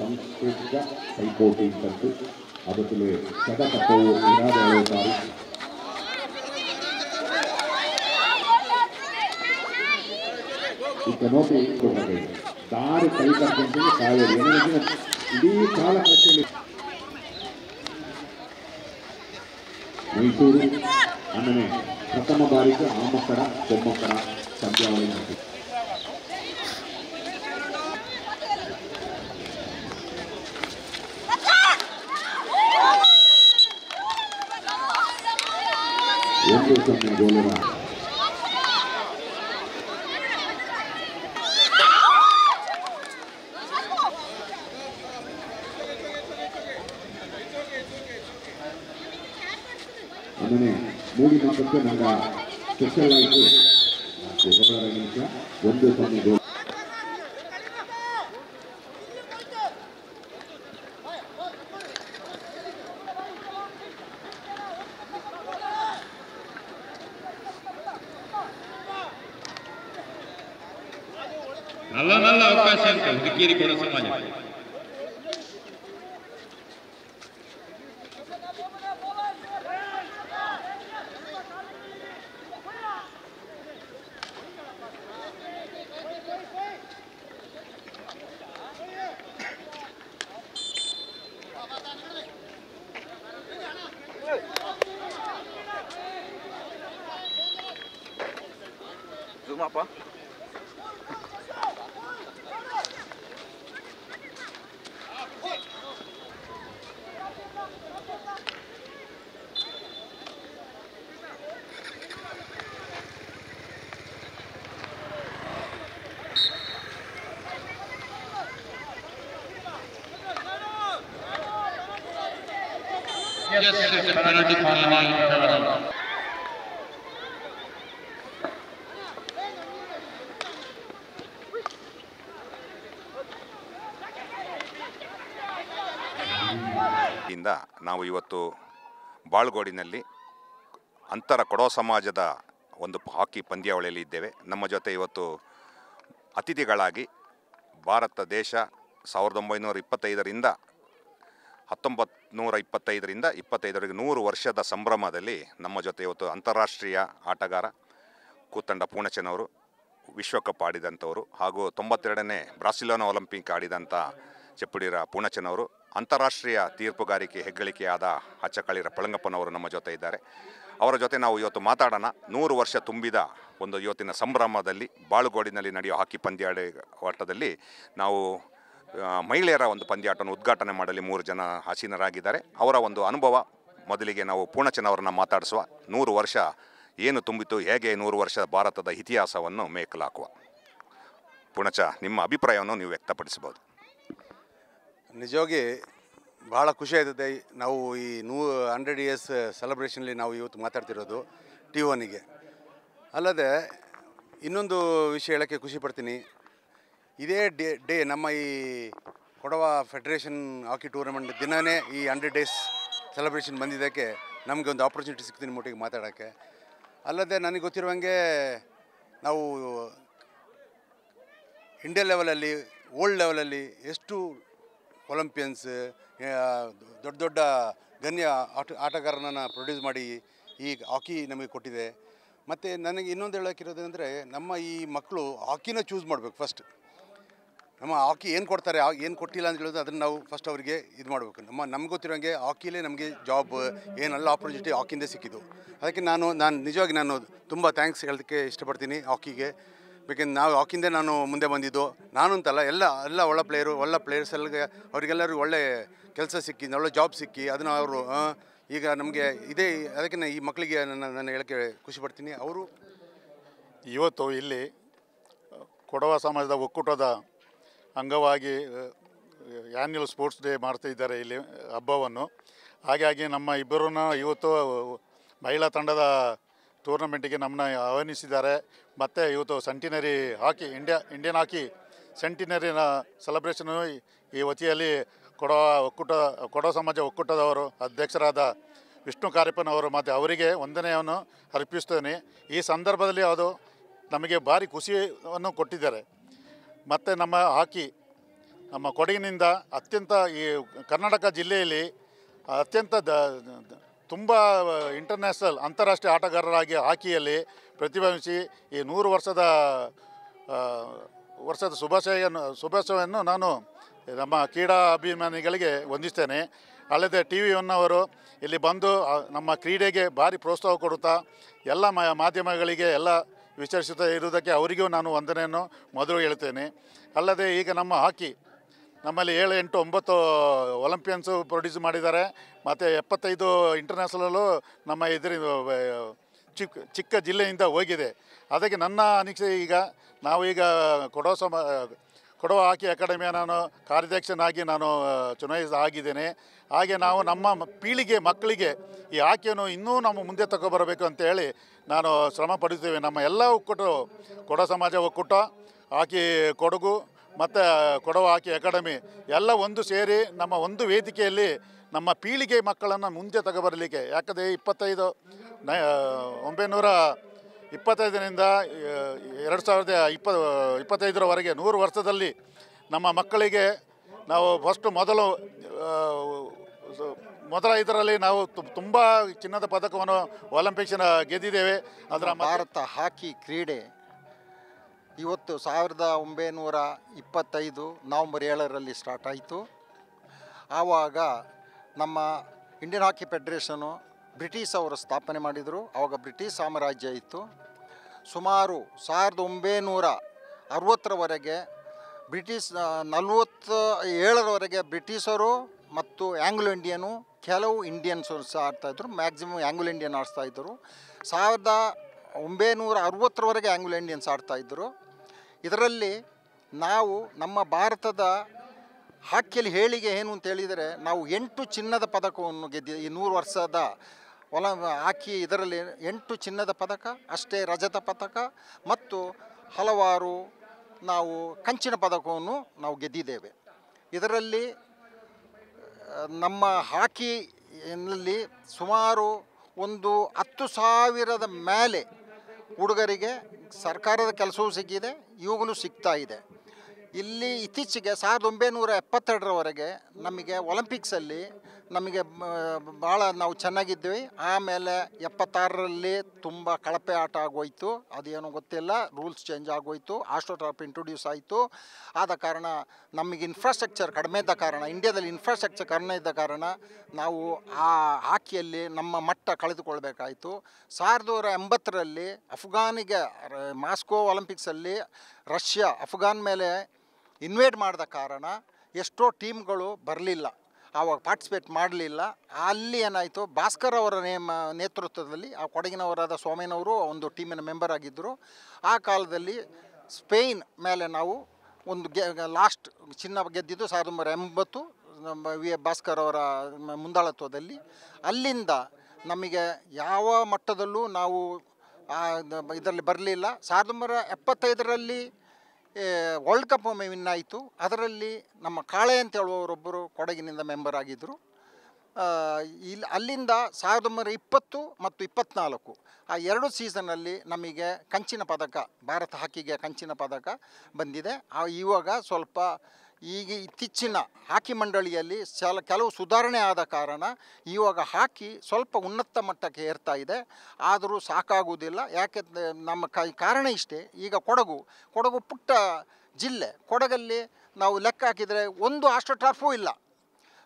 ಸಾಂಸ್ಕೃತಿಕ ಪೈಪೋಟಿ ಇದ್ದಂತೆ ಅದಕ್ಕೆ ಸದತತ್ವವು ನಿರಾಧಾರವಾಗಿ ಈಗ ನೋಡಿ ದಾರಿ ಕೈತಕ್ಕಂತೆ ಕಾವೇರಿ ಇಡೀ ಕಾಲ ಕಟ್ಟಲಿ ಮೈಸೂರು ಅನ್ನನೆ ಪ್ರಥಮ ಬಾರಿಗೆ ಆಮಕ್ಕಳ ಬೊಮ್ಮಕ್ಕಳ ಪಂದ್ಯಾವಳಿ ನಡೆಸಿದೆ. ಒಂದು ಸೊನ್ನೆ ಗೋಲುಗಳ ಅದನ್ನೇ ಮೂಡಿನಾಲ್ಕಕ್ಕೆ ನಂಗ ಸ್ಪೆಷಲ್ ಆಯಿತು 17 ನಿಮಿಷ 1-0 ಗೋಲ್. നല്ല അവകാശം ಹುಡುಕಿರಿ ಕೂಡ ಸಮಾಜ ಜೂಮಪ್ಪ Yes, it is a penalty corner. ಇಂದ ನಾವು ಇವತ್ತು ಬಾಳ್ಗೋಡಿನಲ್ಲಿ ಅಂತರ ಕೊಡೋ ಸಮಾಜದ ಒಂದು ಹಾಕಿ ಪಂದ್ಯಾವಳಿಯಲ್ಲಿ ಇದ್ದೇವೆ. ನಮ್ಮ ಜೊತೆ ಇವತ್ತು ಅತಿಥಿಗಳಾಗಿ ಭಾರತ ದೇಶ 1925ರಿಂದ 1925ರಿಂದ 25ವರೆಗೆ 100 ವರ್ಷದ ಸಂಭ್ರಮದಲ್ಲಿ ನಮ್ಮ ಜೊತೆ ಇವತ್ತು ಅಂತಾರಾಷ್ಟ್ರೀಯ ಆಟಗಾರ ಕೂತಂಡ ಪೂರ್ಣಚಂದ್ ವಿಶ್ವಕಪ್ ಆಡಿದಂಥವರು ಹಾಗೂ 92ನೇ ಬಾರ್ಸಿಲೋನಾ ಒಲಿಂಪಿಕ್ ಆಡಿದಂಥ ಚೆಪ್ಪುಡಿರ ಪೂರ್ಣಚಂದ್ ಅಂತಾರಾಷ್ಟ್ರೀಯ ತೀರ್ಪುಗಾರಿಕೆ ಹೆಗ್ಗಳಿಕೆಯಾದ ಅಚ್ಚಕಳಿರ ಪಳಂಗಪ್ಪನವರು ನಮ್ಮ ಜೊತೆ ಇದ್ದಾರೆ. ಅವರ ಜೊತೆ ನಾವು ಇವತ್ತು ಮಾತಾಡೋಣ. 100 ವರ್ಷ ತುಂಬಿದ ಒಂದು ಇವತ್ತಿನ ಸಂಭ್ರಮದಲ್ಲಿ ಬಾಳುಗೋಡಿನಲ್ಲಿ ನಡೆಯುವ ಹಾಕಿ ಪಂದ್ಯಾಟದಲ್ಲಿ ನಾವು ಮಹಿಳೆಯರ ಒಂದು ಪಂದ್ಯಾಟವನ್ನು ಉದ್ಘಾಟನೆ ಮಾಡಲಿ 3 ಜನ ಆಸೀನರಾಗಿದ್ದಾರೆ. ಅವರ ಒಂದು ಅನುಭವ ಮೊದಲಿಗೆ ನಾವು ಪೂರ್ಣಚಂದ್ ಅವರನ್ನು ಮಾತಾಡಿಸುವ. 100 ವರ್ಷ ಏನು ತುಂಬಿತು, ಹೇಗೆ 100 ವರ್ಷ ಭಾರತದ ಇತಿಹಾಸವನ್ನು ಮೇಕಲಾಕುವ. ಪೂರ್ಣಚ, ನಿಮ್ಮ ಅಭಿಪ್ರಾಯವನ್ನು ನೀವು ವ್ಯಕ್ತಪಡಿಸಬಹುದು. ನಿಜವಾಗಿ ಭಾಳ ಖುಷಿ ಆಯ್ತದೆ. ನಾವು ಈ 100 years ಸೆಲೆಬ್ರೇಷನ್ಲಿ ನಾವು ಇವತ್ತು ಮಾತಾಡ್ತಿರೋದು T1ಗೆ. ಅಲ್ಲದೆ ಇನ್ನೊಂದು ವಿಷಯ ಹೇಳೋಕ್ಕೆ ಖುಷಿ ಪಡ್ತೀನಿ. ಇದೇ ಡೇ ನಮ್ಮ ಈ ಕೊಡವ ಫೆಡರೇಷನ್ ಹಾಕಿ ಟೂರ್ನಮೆಂಟ್ ದಿನವೇ ಈ 100 days ಸೆಲೆಬ್ರೇಷನ್ ಬಂದಿದ್ದಕ್ಕೆ ನಮಗೆ ಒಂದು ಆಪರ್ಚುನಿಟಿ ಸಿಗ್ತೀನಿ ಮಟ್ಟಿಗೆ ಮಾತಾಡೋಕ್ಕೆ. ಅಲ್ಲದೆ ನನಗೆ ಗೊತ್ತಿರುವಂಗೆ ನಾವು ಇಂಡಿಯಾ ಲೆವೆಲಲ್ಲಿ ವರ್ಲ್ಡ್ ಲೆವೆಲಲ್ಲಿ ಎಷ್ಟು ಒಲಿಂಪಿಯನ್ಸ್ ದೊಡ್ಡ ದೊಡ್ಡ ಗಣ್ಯ ಆಟಗಾರನನ್ನು ಪ್ರೊಡ್ಯೂಸ್ ಮಾಡಿ ಈ ಹಾಕಿ ನಮಗೆ ಕೊಟ್ಟಿದೆ. ಮತ್ತು ನನಗೆ ಇನ್ನೊಂದು ಹೇಳೋಕ್ಕಿರೋದಂದರೆ ನಮ್ಮ ಈ ಮಕ್ಕಳು ಹಾಕಿನ ಚೂಸ್ ಮಾಡಬೇಕು ಫಸ್ಟ್. ನಮ್ಮ ಹಾಕಿ ಏನು ಕೊಡ್ತಾರೆ, ಏನು ಕೊಟ್ಟಿಲ್ಲ ಅಂತ ಹೇಳೋದು ಅದನ್ನು ನಾವು ಫಸ್ಟ್ ಅವರಿಗೆ ಇದು ಮಾಡಬೇಕು. ನಮ್ಗೆ ಗೊತ್ತಿರೋಂಗೆ ಹಾಕಿಲೇ ನಮಗೆ ಜಾಬ್ ಏನೆಲ್ಲ ಆಪರ್ಚುನಿಟಿ ಹಾಕಿಂದೇ ಸಿಕ್ಕಿದ್ದು. ಅದಕ್ಕೆ ನಾನು ನಿಜವಾಗಿ ತುಂಬ ಥ್ಯಾಂಕ್ಸ್ ಹೇಳೋದಕ್ಕೆ ಇಷ್ಟಪಡ್ತೀನಿ ಹಾಕಿಗೆ. ಬೇಕೆಂದ್ರೆ ನಾವು ಹಾಕಿಂದೇ ನಾನು ಮುಂದೆ ಬಂದಿದ್ದು. ನಾನು ಅಂತಲ್ಲ, ಎಲ್ಲ ಒಳ್ಳೆ ಪ್ಲೇಯರ್ಸ್ ಅವರಿಗೆಲ್ಲರಿಗೂ ಒಳ್ಳೆ ಕೆಲಸ ಸಿಕ್ಕಿ, ಒಳ್ಳೆ ಜಾಬ್ ಸಿಕ್ಕಿ, ಅದನ್ನು ಅವರು ಈಗ ನಮಗೆ ಇದೇ. ಅದಕ್ಕೆ ಈ ಮಕ್ಕಳಿಗೆ ನಾನು ಹೇಳೋಕ್ಕೆ ಖುಷಿಪಡ್ತೀನಿ. ಅವರು ಇವತ್ತು ಇಲ್ಲಿ ಕೊಡವ ಸಮಾಜದ ಒಕ್ಕೂಟದ ಅಂಗವಾಗಿ ಆ್ಯನ್ಯುವಲ್ ಸ್ಪೋರ್ಟ್ಸ್ ಡೇ ಮಾಡ್ತಾಯಿದ್ದಾರೆ ಇಲ್ಲಿ ಹಬ್ಬವನ್ನು. ಹಾಗಾಗಿ ನಮ್ಮ ಇಬ್ಬರೂ ಇವತ್ತು ಮಹಿಳಾ ತಂಡದ ಟೂರ್ನಮೆಂಟಿಗೆ ನಮ್ಮನ್ನ ಆಹ್ವಾನಿಸಿದ್ದಾರೆ. ಮತ್ತು ಇವತ್ತು ಸೆಂಟಿನರಿ ಹಾಕಿ ಇಂಡಿಯನ್ ಹಾಕಿ ಸೆಂಟಿನರಿನ ಸೆಲೆಬ್ರೇಷನು ಈ ವತಿಯಲ್ಲಿ ಕೊಡವ ಸಮಾಜ ಒಕ್ಕೂಟದವರು ಅಧ್ಯಕ್ಷರಾದ ವಿಷ್ಣು ಕಾರ್ಯಪ್ಪನವರು ಮತ್ತು ಅವರಿಗೆ ವಂದನೆಯನ್ನು ಅರ್ಪಿಸ್ತೇನೆ. ಈ ಸಂದರ್ಭದಲ್ಲಿ ಅದು ನಮಗೆ ಭಾರಿ ಖುಷಿಯನ್ನು ಕೊಟ್ಟಿದ್ದಾರೆ. ಮತ್ತು ನಮ್ಮ ಹಾಕಿ ನಮ್ಮ ಕೊಡಗಿನಿಂದ ಅತ್ಯಂತ ಈ ಕರ್ನಾಟಕ ಜಿಲ್ಲೆಯಲ್ಲಿ ಅತ್ಯಂತ ತುಂಬ ಇಂಟರ್ನ್ಯಾಷನಲ್ ಅಂತಾರಾಷ್ಟ್ರೀಯ ಆಟಗಾರರಾಗಿ ಹಾಕಿಯಲ್ಲಿ ಪ್ರತಿಭಟಿಸಿ ಈ 100 ವರ್ಷದ ಶುಭಾಶಯವನ್ನು ನಾನು ನಮ್ಮ ಕ್ರೀಡಾ ಅಭಿಮಾನಿಗಳಿಗೆ ವಂದಿಸ್ತೇನೆ. ಅಲ್ಲದೆ TV1 ಅವರು ಇಲ್ಲಿ ಬಂದು ನಮ್ಮ ಕ್ರೀಡೆಗೆ ಭಾರಿ ಪ್ರೋತ್ಸಾಹ ಕೊಡುತ್ತಾ ಎಲ್ಲ ಮಾಧ್ಯಮಗಳಿಗೆ ಎಲ್ಲ ವಿಚಾರಿಸುತ್ತಾ ಇರುವುದಕ್ಕೆ ಅವರಿಗೂ ನಾನು ವಂದನೆಯನ್ನು ಮೊದಲು ಹೇಳ್ತೇನೆ. ಅಲ್ಲದೆ ಈಗ ನಮ್ಮ ಹಾಕಿ ನಮ್ಮಲ್ಲಿ 7, 8, 9 ಒಲಿಂಪಿಯನ್ಸು ಪ್ರೊಡ್ಯೂಸ್ ಮಾಡಿದ್ದಾರೆ. ಮತ್ತು 75 ಇಂಟರ್ನ್ಯಾಷನಲ್ಲು ನಮ್ಮ ಚಿಕ್ಕ ಜಿಲ್ಲೆಯಿಂದ ಹೋಗಿದೆ. ಅದಕ್ಕೆ ನನ್ನ ಅನಿಸಿಕೆ ನಾವೀಗ ಕೊಡವ ಹಾಕಿ ಅಕಾಡೆಮಿಯ ನಾನು ಕಾರ್ಯಾಧ್ಯಕ್ಷನಾಗಿ ಚುನಾಯಿಸಿದ್ದೇನೆ. ಹಾಗೆ ನಾವು ನಮ್ಮ ಮಕ್ಕಳಿಗೆ ಈ ಹಾಕಿಯನ್ನು ಇನ್ನೂ ನಮ್ಮ ಮುಂದೆ ತಗೊಬರಬೇಕು ಅಂತೇಳಿ ನಾನು ಶ್ರಮ ಪಡುತ್ತೇವೆ. ನಮ್ಮ ಎಲ್ಲ ಒಕ್ಕೂಟರು, ಕೊಡವ ಸಮಾಜ ಒಕ್ಕೂಟ, ಹಾಕಿ ಕೊಡಗು ಮತ್ತು ಕೊಡವ ಹಾಕಿ ಅಕಾಡೆಮಿ ಎಲ್ಲ ಒಂದು ಸೇರಿ ನಮ್ಮ ಒಂದು ವೇದಿಕೆಯಲ್ಲಿ ನಮ್ಮ ಪೀಳಿಗೆ ಮಕ್ಕಳನ್ನು ಮುಂದೆ ತಗೊಬರಲಿಕ್ಕೆ. ಯಾಕಂದರೆ 1925ರಿಂದ 2025ರವರೆಗೆ 100 ವರ್ಷದಲ್ಲಿ ನಮ್ಮ ಮಕ್ಕಳಿಗೆ ನಾವು ಮೊದಲ ಇದರಲ್ಲಿ ನಾವು ತುಂಬ ಚಿನ್ನದ ಪದಕವನ್ನು ಒಲಿಂಪಿಕ್ಸಿನ ಗೆದ್ದಿದ್ದೇವೆ. ಅದರ ಭಾರತ ಹಾಕಿ ಕ್ರೀಡೆ ಇವತ್ತು 1925 ನವಂಬರ್ 7ರಲ್ಲಿ ಸ್ಟಾರ್ಟ್ ಆಯಿತು. ಆವಾಗ ನಮ್ಮ ಇಂಡಿಯನ್ ಹಾಕಿ ಫೆಡರೇಷನು ಬ್ರಿಟಿಷ್ ಅವರು ಸ್ಥಾಪನೆ ಮಾಡಿದರು. ಆವಾಗ ಬ್ರಿಟಿಷ್ ಸಾಮ್ರಾಜ್ಯ ಇತ್ತು. ಸುಮಾರು 1960ರವರೆಗೆ 47ರವರೆಗೆ ಬ್ರಿಟಿಷರು ಮತ್ತು ಆಂಗ್ಲೋ ಇಂಡಿಯನು, ಕೆಲವು ಇಂಡಿಯನ್ಸ್ ಆಡ್ತಾಯಿದ್ರು, ಮ್ಯಾಕ್ಸಿಮಮ್ ಆಂಗ್ಲೋ ಇಂಡಿಯನ್ ಆಡ್ತಾಯಿದ್ರು. 1960ರವರೆಗೆ ಆಂಗ್ಲೋ ಇಂಡಿಯನ್ಸ್ ಆಡ್ತಾಯಿದ್ರು. ಇದರಲ್ಲಿ ನಾವು ನಮ್ಮ ಭಾರತದ ಹಾಕಿಯಲ್ಲಿ ಹೇಳಿಕೆ ಏನು ಅಂತ ಹೇಳಿದರೆ, ನಾವು 8 ಚಿನ್ನದ ಪದಕವನ್ನು ಗೆದ್ದಿದ್ದೀವಿ. ಈ 100 ವರ್ಷದ ಹಾಕಿ ಇದರಲ್ಲಿ 8 ಚಿನ್ನದ ಪದಕ, ಅಷ್ಟೇ ರಜತ ಪದಕ ಮತ್ತು ಹಲವಾರು ನಾವು ಕಂಚಿನ ಪದಕವನ್ನು ನಾವು ಗೆದ್ದಿದ್ದೇವೆ. ಇದರಲ್ಲಿ ನಮ್ಮ ಹಾಕಿಯಲ್ಲಿ ಸುಮಾರು ಒಂದು 10,000ದ ಮೇಲೆ ಹುಡುಗರಿಗೆ ಸರ್ಕಾರದ ಕೆಲಸವೂ ಸಿಕ್ಕಿದೆ, ಇವುಗಳು ಸಿಗ್ತಾ ಇದೆ. ಇಲ್ಲಿ ಇತ್ತೀಚೆಗೆ 1972ರವರೆಗೆ ನಮಗೆ ಒಲಿಂಪಿಕ್ಸಲ್ಲಿ ನಮಗೆ ಭಾಳ ನಾವು ಚೆನ್ನಾಗಿದ್ವಿ. ಆಮೇಲೆ 76ರಲ್ಲಿ ತುಂಬ ಕಳಪೆ ಆಟ ಆಗೋಯ್ತು. ಅದೇನೋ ಗೊತ್ತಿಲ್ಲ, ರೂಲ್ಸ್ ಚೇಂಜ್ ಆಗೋಯ್ತು, ಆಸ್ಟ್ರೋಟಾಪ್ ಇಂಟ್ರೊಡ್ಯೂಸ್ ಆಯಿತು. ಆದ ಕಾರಣ ನಮಗೆ ಇನ್ಫ್ರಾಸ್ಟ್ರಕ್ಚರ್ ಕಡಿಮೆ ಇದ್ದ ಕಾರಣ, ಇಂಡಿಯಾದಲ್ಲಿ ಇನ್ಫ್ರಾಸ್ಟ್ರಕ್ಚರ್ ಕಡಿಮೆ ಇದ್ದ ಕಾರಣ ನಾವು ಆ ಹಾಕಿಯಲ್ಲಿ ನಮ್ಮ ಮಟ್ಟ ಕಳೆದುಕೊಳ್ಬೇಕಾಯಿತು. 1980ರಲ್ಲಿ ಅಫ್ಘಾನಿಗೆ ಮಾಸ್ಕೋ ಒಲಿಂಪಿಕ್ಸಲ್ಲಿ ರಷ್ಯಾ ಅಫ್ಘಾನ್ ಮೇಲೆ ಇನ್ವೇಟ್ ಮಾಡಿದ ಕಾರಣ ಎಷ್ಟೋ ಟೀಮ್ಗಳು ಬರಲಿಲ್ಲ, ಆವಾಗ ಪಾರ್ಟಿಸಿಪೇಟ್ ಮಾಡಲಿಲ್ಲ. ಅಲ್ಲಿ ಏನಾಯಿತು, ಭಾಸ್ಕರ್ ಅವರ ನೇತೃತ್ವದಲ್ಲಿ ಆ ಕೊಡಗಿನವರಾದ ಸೋಮೇನವರು ಒಂದು ಟೀಮಿನ ಮೆಂಬರ್ ಆಗಿದ್ದರು. ಆ ಕಾಲದಲ್ಲಿ ಸ್ಪೇನ್ ಮೇಲೆ ನಾವು ಒಂದು ಲಾಸ್ಟ್ ಚಿನ್ನ ಗೆದ್ದಿದ್ದು 1980 ನಮ್ಮ ಭಾಸ್ಕರ್ ಅವರ ಮುಂದಾಳತ್ವದಲ್ಲಿ. ಅಲ್ಲಿಂದ ನಮಗೆ ಯಾವ ಮಟ್ಟದಲ್ಲೂ ನಾವು ಇದರಲ್ಲಿ ಬರಲಿಲ್ಲ. 1975ರಲ್ಲಿ ವರ್ಲ್ಡ್ ಕಪ್ ಒಮ್ಮೆ ವಿನ್ ಆಯಿತು. ಅದರಲ್ಲಿ ನಮ್ಮ ಕಾಳೆ ಅಂತ ಹೇಳುವವರೊಬ್ಬರು ಕೊಡಗಿನಿಂದ ಮೆಂಬರ್ ಆಗಿದ್ದರು. ಅಲ್ಲಿಂದ 1920 ಮತ್ತು 24 ಆ 2 ಸೀಸನಲ್ಲಿ ನಮಗೆ ಕಂಚಿನ ಪದಕ, ಭಾರತ ಹಾಕಿಗೆ ಕಂಚಿನ ಪದಕ ಬಂದಿದೆ. ಇವಾಗ ಸ್ವಲ್ಪ ಈಗ ಇತ್ತೀಚಿನ ಹಾಕಿ ಮಂಡಳಿಯಲ್ಲಿ ಕೆಲವು ಸುಧಾರಣೆ ಆದ ಕಾರಣ ಇವಾಗ ಹಾಕಿ ಸ್ವಲ್ಪ ಉನ್ನತ ಮಟ್ಟಕ್ಕೆ ಏರ್ತಾ ಇದೆ. ಆದರೂ ಸಾಕಾಗುವುದಿಲ್ಲ. ಯಾಕೆ ನಮ್ಮ ಕಾರಣ ಇಷ್ಟೇ. ಈಗ ಕೊಡಗು ಪುಟ್ಟ ಜಿಲ್ಲೆ. ಕೊಡಗಲ್ಲಿ ನಾವು ಲೆಕ್ಕ ಹಾಕಿದರೆ ಒಂದು ಆಸ್ಟ್ರೋಟರ್ಫೂ ಇಲ್ಲ.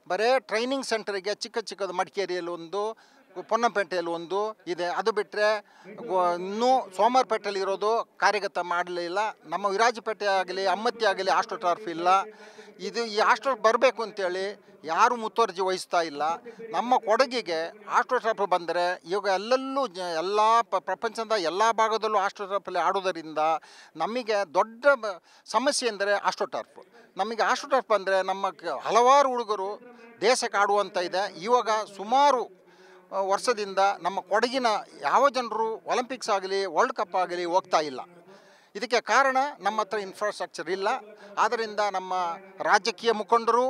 ಬರೀ ಟ್ರೈನಿಂಗ್ ಸೆಂಟರಿಗೆ ಚಿಕ್ಕದು ಮಡಿಕೇರಿಯಲ್ಲಿ ಒಂದು, ಪೊನ್ನಂಪೇಟೆಯಲ್ಲಿ ಒಂದು ಇದೆ. ಅದು ಬಿಟ್ಟರೆ ಇನ್ನೂ ಸೋಮವಾರಪೇಟೆಯಲ್ಲಿ ಇರೋದು ಕಾರ್ಯಗತ ಮಾಡಲಿಲ್ಲ. ನಮ್ಮ ವಿರಾಜಪೇಟೆ ಆಗಲಿ ಅಮ್ಮತ್ತಿ ಆಗಲಿ ಆಸ್ಟ್ರೋಟರ್ಫ್ ಇಲ್ಲ. ಈ ಆಸ್ಟ್ರೋ ಬರಬೇಕು ಅಂತೇಳಿ ಯಾರೂ ಮುತುವರ್ಜಿ ವಹಿಸ್ತಾ ಇಲ್ಲ. ನಮ್ಮ ಕೊಡಗಿಗೆ ಆಸ್ಟ್ರೋಟರ್ಫ್ ಬಂದರೆ ಇವಾಗ ಎಲ್ಲೆಲ್ಲೂ ಎಲ್ಲ ಪ್ರಪಂಚದ ಎಲ್ಲ ಭಾಗದಲ್ಲೂ ಆಸ್ಟ್ರೋಟರ್ಫಲ್ಲಿ ಆಡೋದರಿಂದ ನಮಗೆ ದೊಡ್ಡ ಸಮಸ್ಯೆ ಎಂದರೆ ಆಸ್ಟ್ರೋಟರ್ಫ್. ನಮಗೆ ಆಸ್ಟ್ರೋಟರ್ಫ್ ಬಂದರೆ ನಮ್ಮ ಹಲವಾರು ಹುಡುಗರು ದೇಶಕ್ಕೆ ಆಡುವಂಥ ಇದೆ. ಇವಾಗ ಸುಮಾರು ವರ್ಷದಿಂದ ನಮ್ಮ ಕೊಡಗಿನ ಯಾವ ಜನರು ಒಲಿಂಪಿಕ್ಸ್ ಆಗಲಿ ವರ್ಲ್ಡ್ ಕಪ್ ಆಗಲಿ ಹೋಗ್ತಾ ಇಲ್ಲ. ಇದಕ್ಕೆ ಕಾರಣ ನಮ್ಮ ಹತ್ರ ಇನ್ಫ್ರಾಸ್ಟ್ರಕ್ಚರ್ ಇಲ್ಲ. ಆದ್ದರಿಂದ ನಮ್ಮ ರಾಜಕೀಯ ಮುಖಂಡರು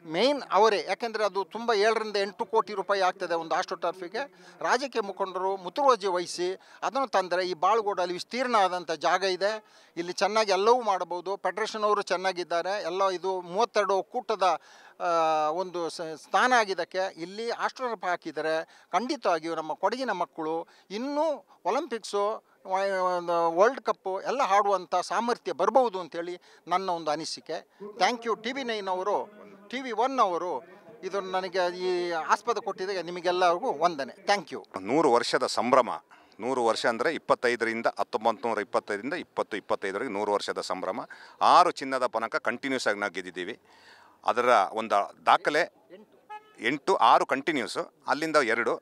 ಮೇಯ್ನ್ ಅವರೇ. ಯಾಕೆಂದರೆ ಅದು ತುಂಬ 7ರಿಂದ 8 ಕೋಟಿ ರೂಪಾಯಿ ಆಗ್ತದೆ ಒಂದು ಆಸ್ಟ್ರೋಟರ್ಫಿಗೆ. ರಾಜಕೀಯ ಮುಖಂಡರು ಮುತುವರ್ಜಿ ವಹಿಸಿ ಅದನ್ನು ತಂದರೆ ಈ ಬಾಳುಗೋಡಲ್ಲಿ ವಿಸ್ತೀರ್ಣ ಆದಂಥ ಜಾಗ ಇದೆ. ಇಲ್ಲಿ ಚೆನ್ನಾಗಿ ಎಲ್ಲವೂ ಮಾಡಬಹುದು. ಫೆಡರೇಷನ್ ಅವರು ಚೆನ್ನಾಗಿದ್ದಾರೆ. ಎಲ್ಲ ಇದು 32 ಒಕ್ಕೂಟದ ಒಂದು ಸ್ಥಾನ ಆಗಿದ್ದಕ್ಕೆ ಇಲ್ಲಿ ಆಸ್ಟ್ರೋಟರ್ಫ್ ಹಾಕಿದರೆ ಖಂಡಿತವಾಗಿಯೂ ನಮ್ಮ ಕೊಡಗಿನ ಮಕ್ಕಳು ಇನ್ನೂ ಒಲಿಂಪಿಕ್ಸು ವರ್ಲ್ಡ್ ಕಪ್ಪು ಎಲ್ಲ ಆಡುವಂಥ ಸಾಮರ್ಥ್ಯ ಬರ್ಬೋದು ಅಂತೇಳಿ ನನ್ನ ಒಂದು ಅನಿಸಿಕೆ. ಥ್ಯಾಂಕ್ ಯು TV9 ಅವರು, TV1 ಅವರು ಇದನ್ನು ನನಗೆ ಈ ಆಸ್ಪದ ಕೊಟ್ಟಿದೆ. ನಿಮಗೆಲ್ಲರಿಗೂ ವಂದನೆ. Thank you. 100 ವರ್ಷದ ಸಂಭ್ರಮ. 100 ವರ್ಷ ಅಂದರೆ 25ರಿಂದ 1925ರಿಂದ 2025ವರೆಗೆ 100 ವರ್ಷದ ಸಂಭ್ರಮ. 6 ಚಿನ್ನದ ಪದಕ ಕಂಟಿನ್ಯೂಸ್ ಆಗಿ ನಾವು ಗೆದ್ದಿದ್ದೀವಿ. ಅದರ ಒಂದು ದಾಖಲೆ 6 ಕಂಟಿನ್ಯೂಸು, ಅಲ್ಲಿಂದ 2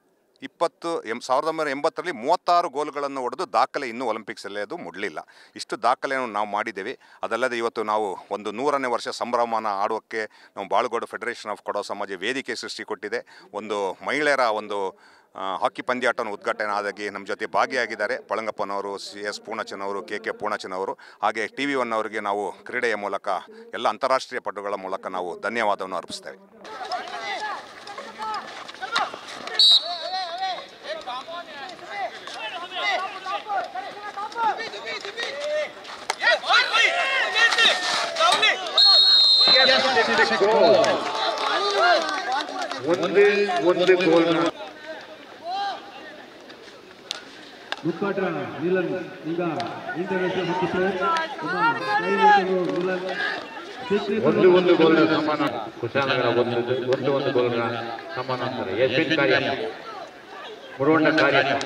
1980ರಲ್ಲಿ 36 ಗೋಲ್ಗಳನ್ನು ಹೊಡೆದು ದಾಖಲೆ ಇನ್ನೂ ಒಲಿಂಪಿಕ್ಸಲ್ಲಿ ಅದು ಮುಡಲಿಲ್ಲ. ಇಷ್ಟು ದಾಖಲೆಯನ್ನು ನಾವು ಮಾಡಿದ್ದೇವೆ. ಅದಲ್ಲದೆ ಇವತ್ತು ನಾವು ಒಂದು 100ನೇ ವರ್ಷ ಸಂಭ್ರಮನ ಆಡೋಕ್ಕೆ ನಾವು ಬಾಳುಗೋಡು ಫೆಡರೇಷನ್ ಆಫ್ ಕೊಡವ ಸಮಾಜ ವೇದಿಕೆ ಸೃಷ್ಟಿ ಕೊಟ್ಟಿದೆ. ಒಂದು ಮಹಿಳೆಯರ ಒಂದು ಹಾಕಿ ಪಂದ್ಯಾಟವನ್ನು ಉದ್ಘಾಟನೆ ಆದಾಗಿ ನಮ್ಮ ಜೊತೆ ಭಾಗಿಯಾಗಿದ್ದಾರೆ ಪಳಂಗಪ್ಪನವರು, CS ಪೂರ್ಣಚಂದ್ ಅವರು, KK ಪೂರ್ಣಚಂದ್ ಅವರು. ಹಾಗೆ TV1 ಅವರಿಗೆ ನಾವು ಕ್ರೀಡೆಯ ಮೂಲಕ ಎಲ್ಲ ಅಂತಾರಾಷ್ಟ್ರೀಯ ಪಟುಗಳ ಮೂಲಕ ನಾವು ಧನ್ಯವಾದವನ್ನು ಅರ್ಪಿಸ್ತೇವೆ. ಒಂದು ಗೋಲ್ ಮುಕ್ಕಾಟ ನೀಲನ್ ಈಗ ಇಂಟರ್ನ್ಯಾಷನಲ್ ಒಂದು ಗೋಲ್ನ ಸಮಾನ ಕುಶಾಲನಗರ ಒಂದು ಗೋಲ್ನ ಸಮಾನಾಂತರ ಯಶ್ವಿನ್ ಕಾರ್ಯಪ್ಪ, ಮುರುವಣ್ಣ ಕಾರ್ಯಪ್ಪ.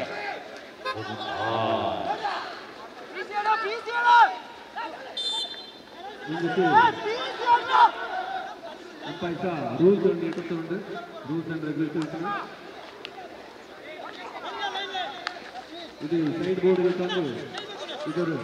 ರೂಲ್ಸ್ എടുത്തുകൊണ്ട് റൂൾസ് ആൻഡ് റെഗുലേഷൻസ് ഇത് സൈഡ് ബോർഡിൽ ತಂದು ഇതൊരു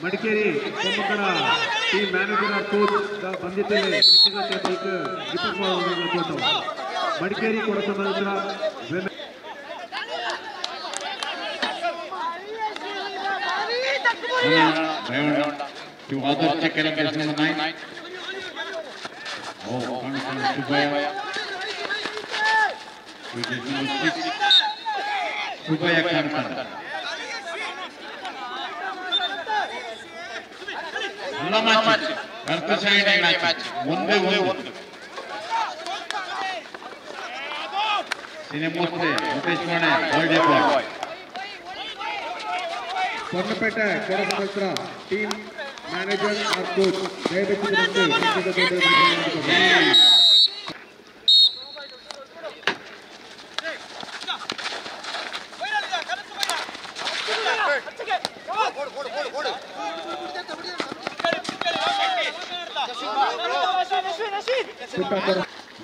ಮಡಿಕೇರಿ ಕೊಮ್ಮಕಡ ಟೀಮ್ ಮ್ಯಾನೇಜರ್ ಆರ್ ಕೋಚ್ ಬಂದಿದ್ದೇವೆ. ಮಡಿಕೇರಿ ಕೊಡಸ ಪೊನ್ನಪೇಟೆ ಕೊಡಸಮತ್ರ ಟೀಮ್ ಮ್ಯಾನೇಜರ್ ಆರ್ ಕೋಚ್ ದಯವಿಟ್ಟು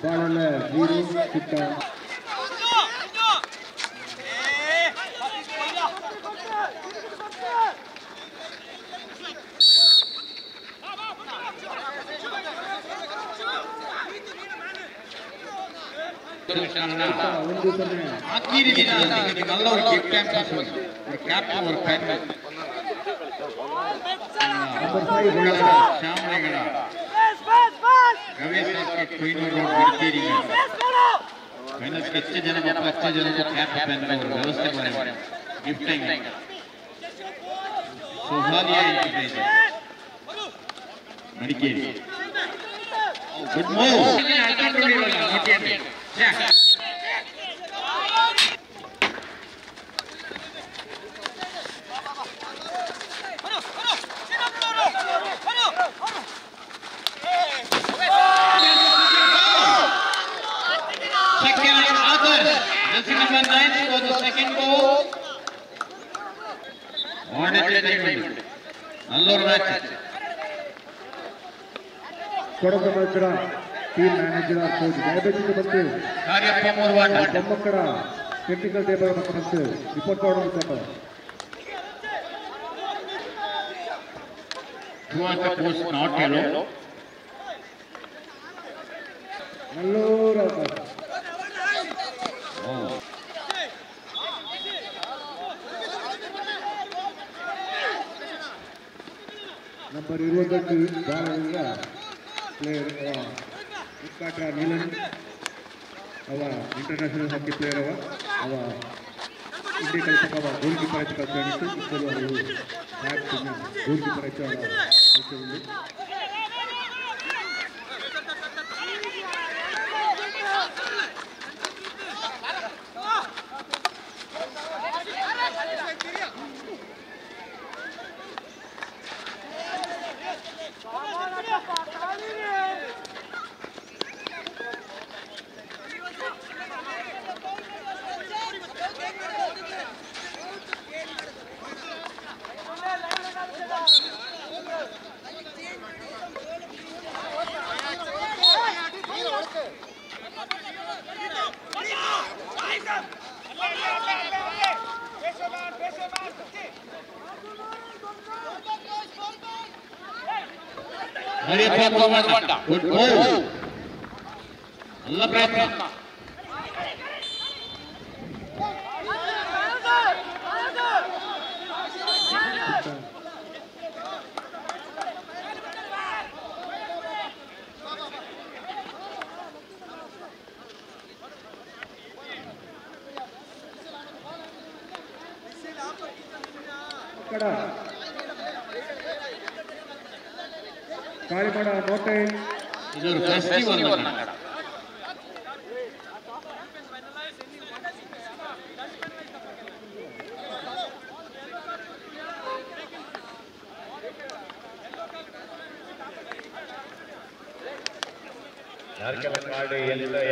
ಬಾಳಲ್ಲ ವೀರು ಚಿಕ್ಕ आखिरी दिन नल्ला और गिफ्ट टाइम और कैप और pen Number 5 Shyamnagar Ravi circuit Koyanur road Madikeri ಇನ್ನಷ್ಟು ಹೆಚ್ಚು ಜನ ಮಕ್ಕಳು ಹೆಚ್ಚು ಜನಕ್ಕೆ ಕ್ಯಾಪ್ ಪೆನ್ ವ್ಯವಸ್ಥೆ ಮಾಡಿ gifting Suhaliya enterprises Madikeri good move Kodagu ಮಕ್ಕಳ ಟೀಮ್ ಮ್ಯಾನೇಜರ್ ಕೋಚ್ ದಯಬೇಕಿದ್ದು ಬಂದು ಮಕ್ಕಳ ಟೆಕ್ನಿಕಲ್ ಟೇಬಲ್ ಬಂದು ರಿಪೋರ್ಟ್ ಮಾಡೋದು ನಲ್ಲೂರು ನಂಬರ್ 20 ಬಾಲದಿಂದ ಪ್ಲೇಯರ್ ಉತ್ಕಾಟ ನೀಲನ್ ಅವ ಇಂಟರ್ನ್ಯಾಷನಲ್ ಹಾಕಿ ಪ್ಲೇಯರ್ ಅವ ಇಂಡಿಯಾ ಕಲ್ಪಕ ಅವ ಗೋಲ್ ಕೀಪರ್ ಆಯ್ತು ಕಲ್ತು ಇಬ್ಬರು ಅವರು ಗೋಲ್ ಕೀಪರ್ ಆಯ್ತು ಗುಡ್ ಮೂವ್ ಎಲ್ಲ ಪ್ರಯತ್ನ ಕಾಳಿಮಡ ಕೋಟೆ ಇದು ಫೆಸ್ಟಿವಲ್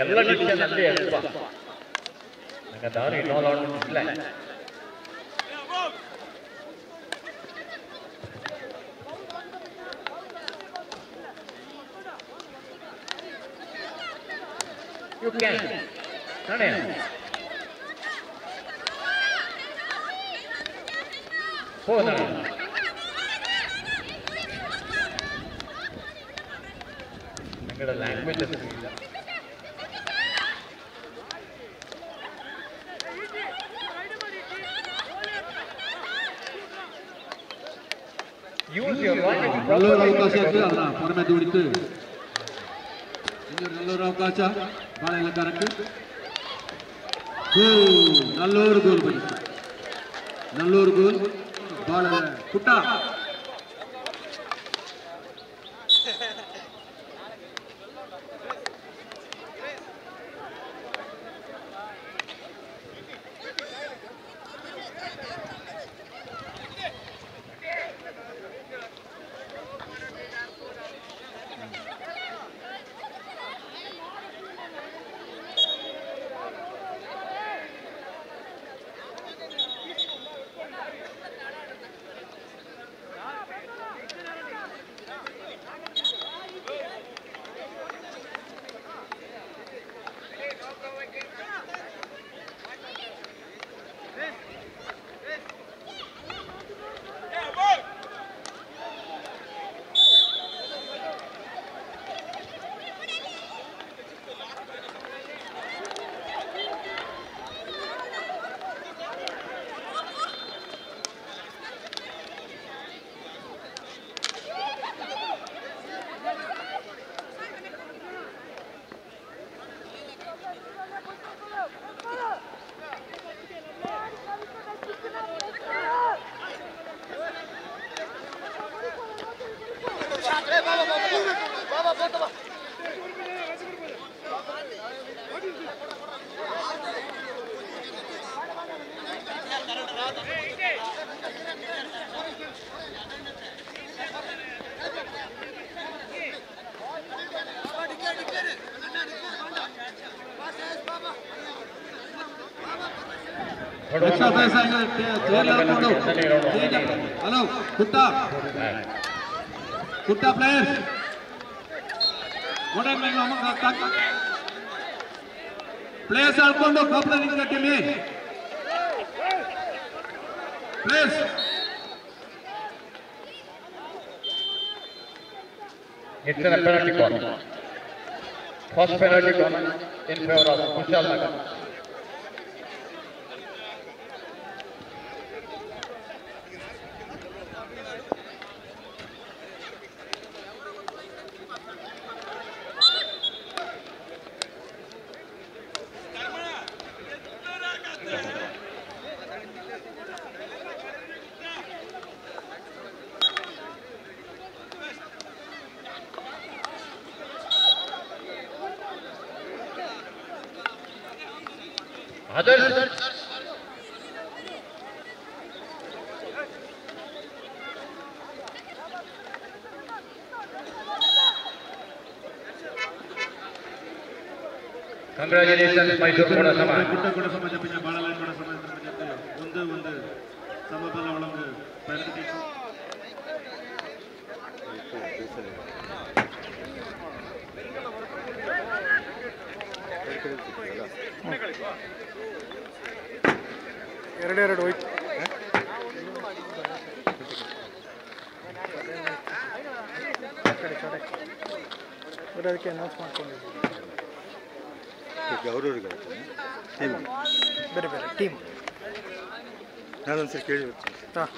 ಎಲ್ಲ ಡಿಸಿಷನ್ ಅಲ್ಲಿ ನಂಗೆ ದಾರಿ ಇಲ್ಲ You can. Nane. Hoda. Nangada language is ಇಲ್ಲ. Use your right. ನಲ್ಲೂರು ಅವಕಾಶ ಇತ್ತು ಅಲ್ಲ ಪರಮೆ ದುಡಿತು ನಲ್ಲೂರು ಅವಕಾಶ ಭಾಳ ಎಲ್ಲ ಕರೆಕ್ಟ್ ನಲ್ಲೂರು ಗೋಲ್ ಬಂದಿತ್ತು ನಲ್ಲೂರು ಗೋಲ್ ಭಾಳ ಪುಟ್ಟ ಹಲೋ ಕುಟ್ಟ ಪ್ಲೇಯರ್ಸ್ ಪ್ಲೇಯರ್ಸ್ ಆಡ್ಕೊಂಡು ಕಪ್ಪಳ ನಿಂತ್ಕಟ್ಟಿಲಿ players. It's a penalty corner. First penalty corner in favor of Kushal Nagar. Others. Congratulations, Mysore Koda Samaj. ಎರಡೆರಡು ಹೋಯ್ತು. ಅದಕ್ಕೆ ಅನೌನ್ಸ್ ಮಾಡ್ಕೊಂಡಿದ್ದೀವಿ. ಬೇರೆ ಬೇರೆ ಟೀಮ್ ನಾನೊಂದ್ಸರಿ ಕೇಳಿ ಹಾಂ.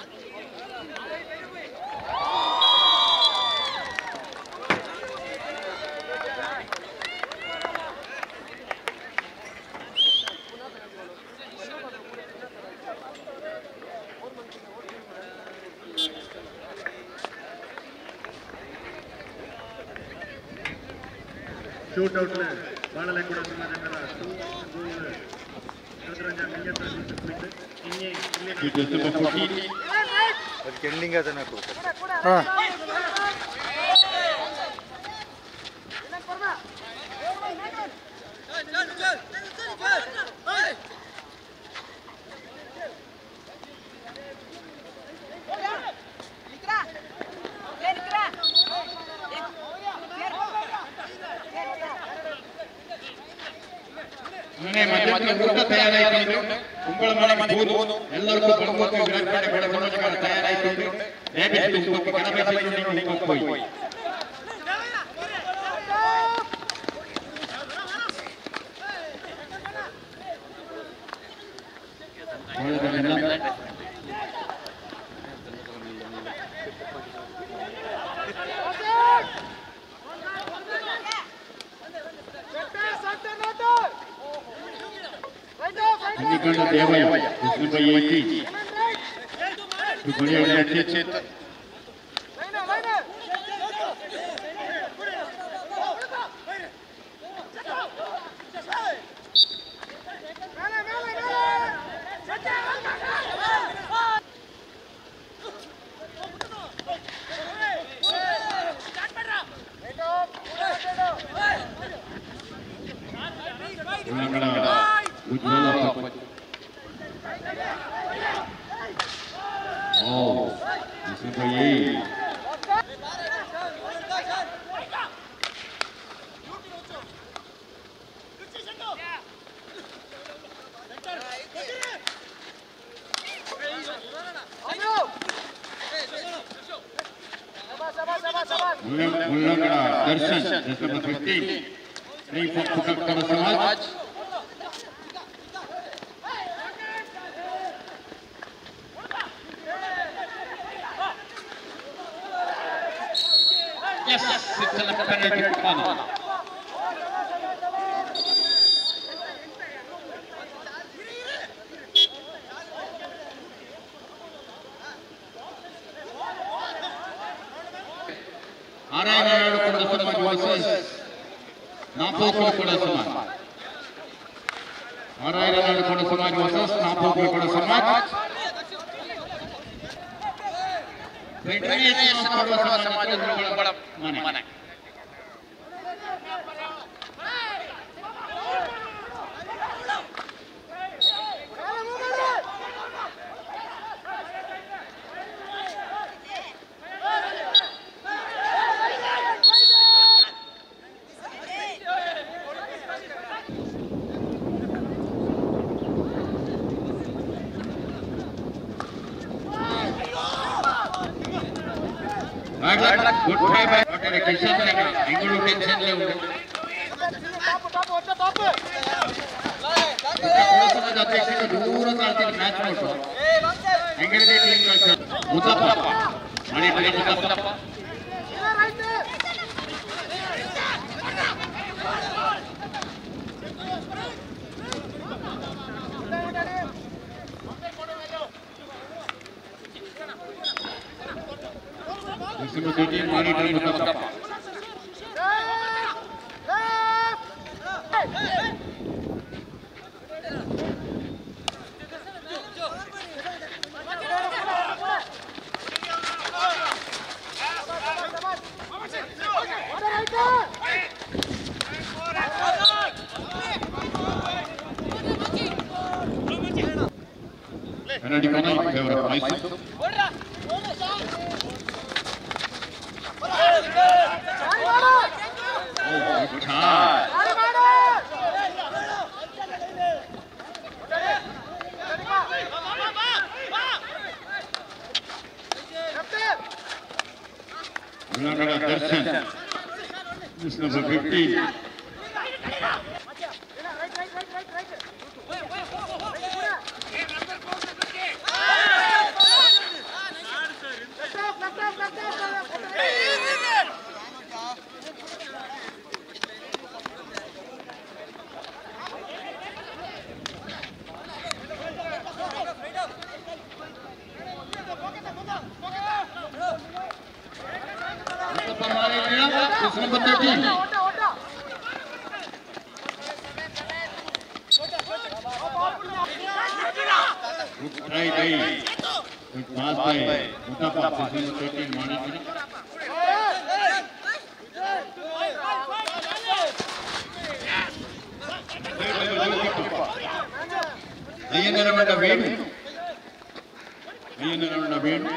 ಶೂಟೌಟ್ ಬಾಳಲೆ ಕೂಡ ಅದಕ್ಕೆ ಎಂಡಿಂಗ್ ಅದನ್ನ ಕೊಡ್ತಾರೆ. ಹಾಂ. ತಯಾರಾಯಿತು. ಕುಂಬಳ ಮನೆ ಬೋದು ಎಲ್ಲರಿಗೂ ಬರ್ಬೋದು. ವಿರಾಟ್ ಕೊಹ್ಲಿ ತಯಾರಾಯಿತು. ದಯವಿಟ್ಟು ಗಣಪತಿ ಹೋಗಿ ದೇವಯ್ಯ दर्शन समाज Yes, it's a penalty corner. ಆರಾಯನಾಡು ಕೂಡ ಸಮಾಜ ವರ್ಸಸ್ ನಾಪೋಕ್ಲು ಕೂಡ ಸಮಾಜ. ಆರಾಯನಾಡು ಕೂಡ ಸಮಾಜ ವರ್ಸಸ್ ನಾಪೋಕ್ಲು ಕೂಡ ಸಮಾಜ. ಫೆಡರೇಷನ್ ಕೊಡುವ ಸಮಾಜ ಮನೆ. Good try by Kishan Bengaluru tension ಅಧ್ಯಕ್ಷರು ದೂರ ಮ್ಯಾಚ್ ನೋಟು ಹೆಂಗಿದೆ ಮುತ್ತಪ್ಪ ಮನೆ Muthappa penalty corner in favor of Mysore. Oh, good try. Darshan. This number 15. This number 13. Good try by. Good pass by Muttappa. This number 13. Monitoring. Ayyannaramanda Venu. Ayyannaramanda Venu.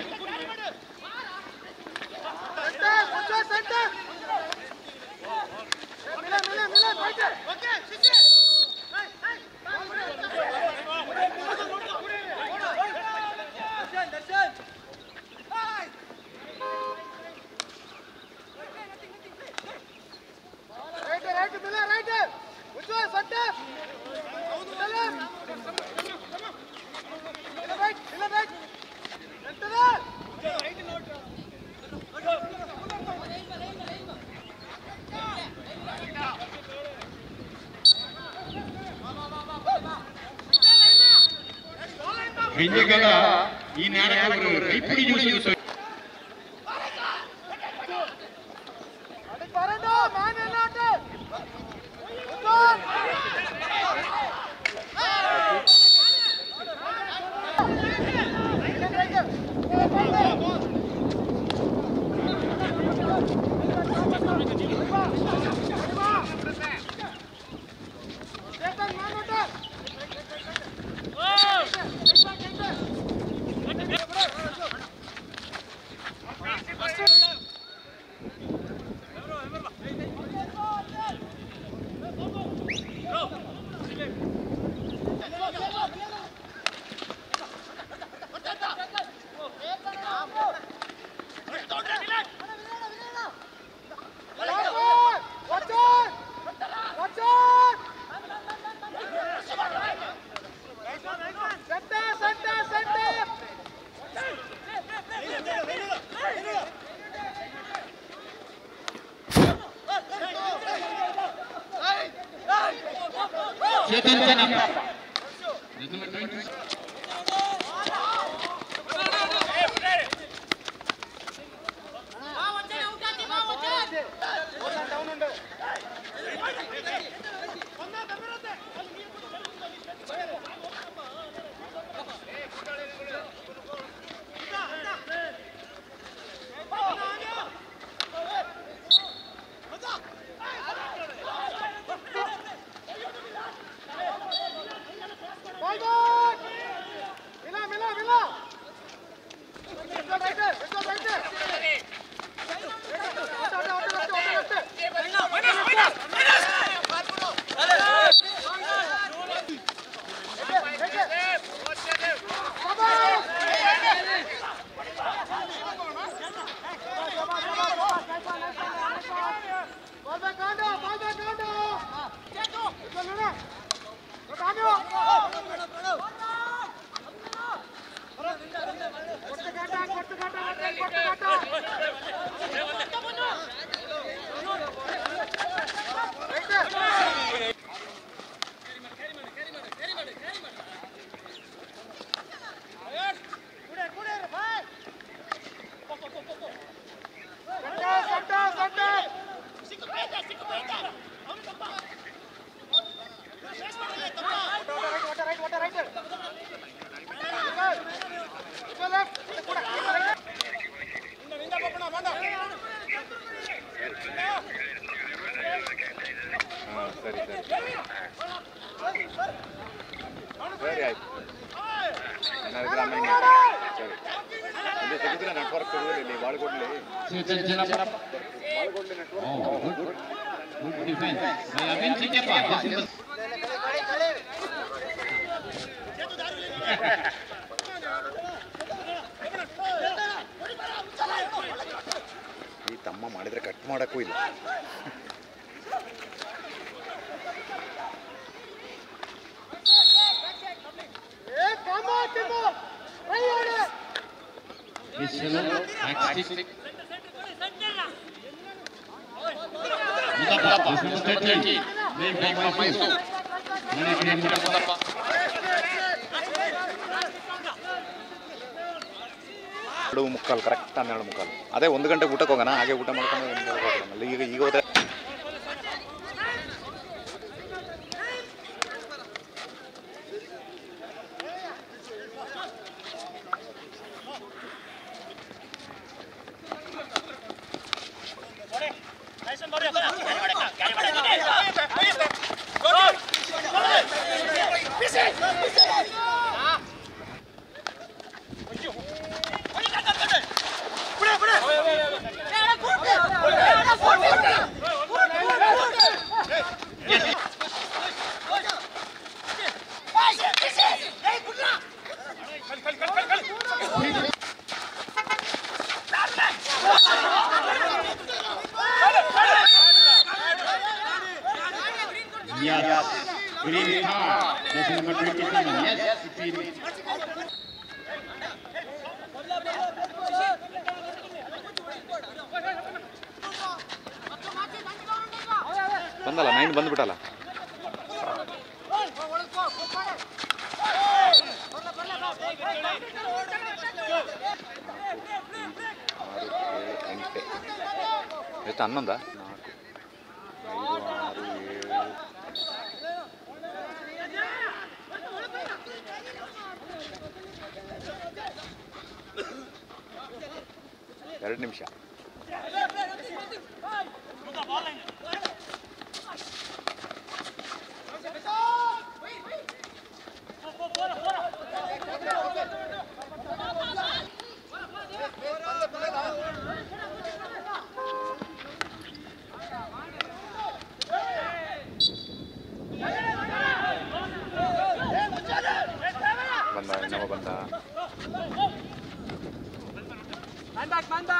ಹಿಂದೆಗಳ ಈ ನಾಯಕರು ಕೈಪಿಡಿ ಜೋಡಿಸಿ ಈ ತಮ್ಮ ಮಾಡಿದ್ರೆ ಕಟ್ ಮಾಡಕ್ಕೂ ಇಲ್ಲ. ಮುಕ್ಕಾಲು ಕರೆಕ್ಟ್ 12:15. ಅದೇ 1 ಗಂಟೆಗೆ ಊಟಕ್ಕೆ ಹೋಗೋಣ, ಹಾಗೆ ಊಟ ಮಾಡ್ಕೊಂಡು ಈಗ ಹೋದ್ರೆ ಬಂದಲ್ಲ 9 ಬಂದ್ಬಿಟ್ಟಲ್ಲ. ಎಷ್ಟು 11? 2 ನಿಮಿಷ. ಬಂದ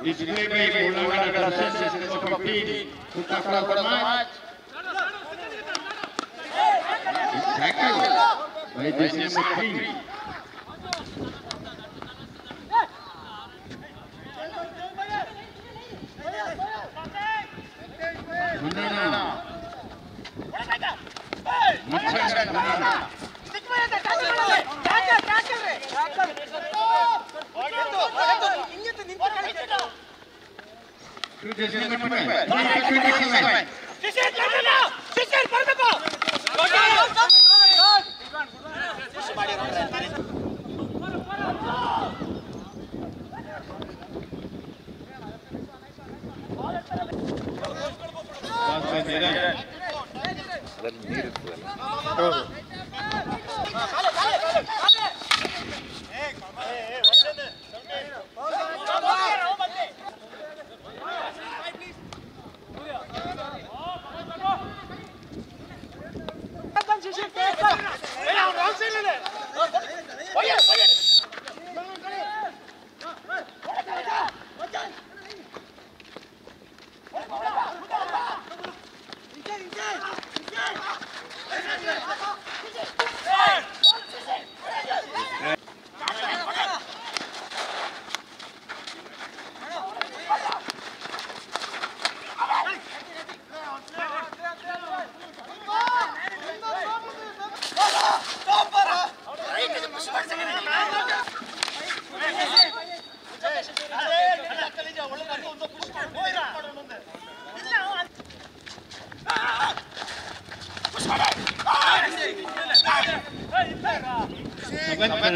Display by Bolangana Garces is number 15. Kutaka for match. Tackle by this number 3. Banana. Machanda Banana. To this number 12. Number 27.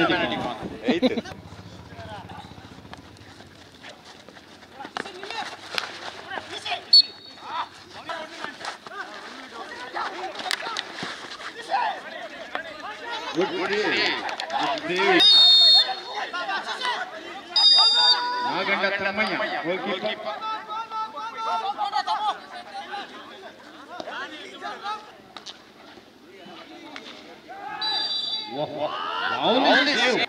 penalty corner. 8. Good save. Naganda Tramaya, goalkeeper. Wow, save.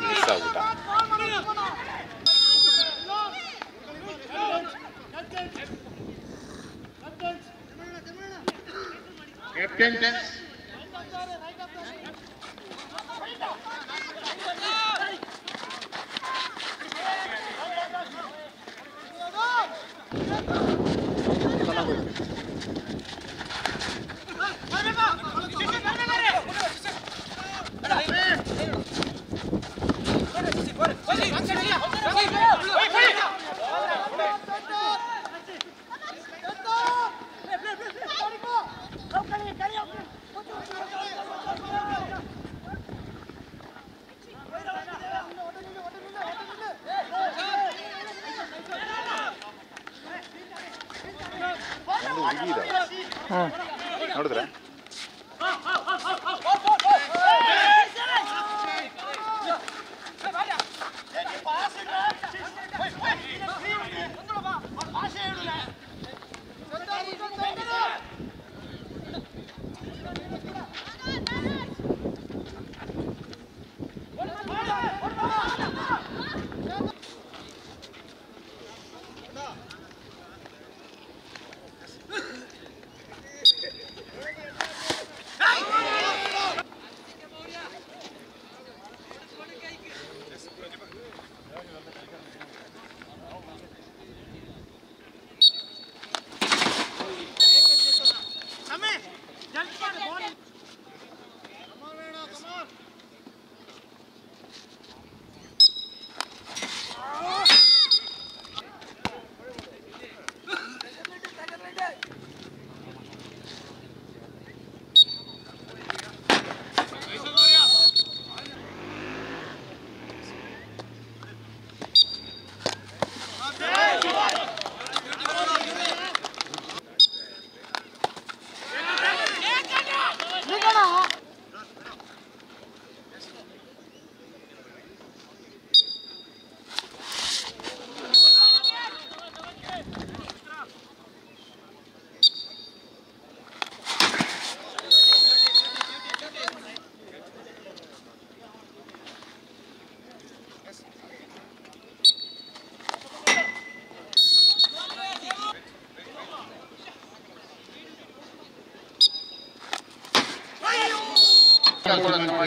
Miss ಆಗ್ಬಿಟ್ಟ. Captain. ಒಂದು ಹುಡುಗಿ ಇದಾವೆ ನೋಡಿದ್ರೆ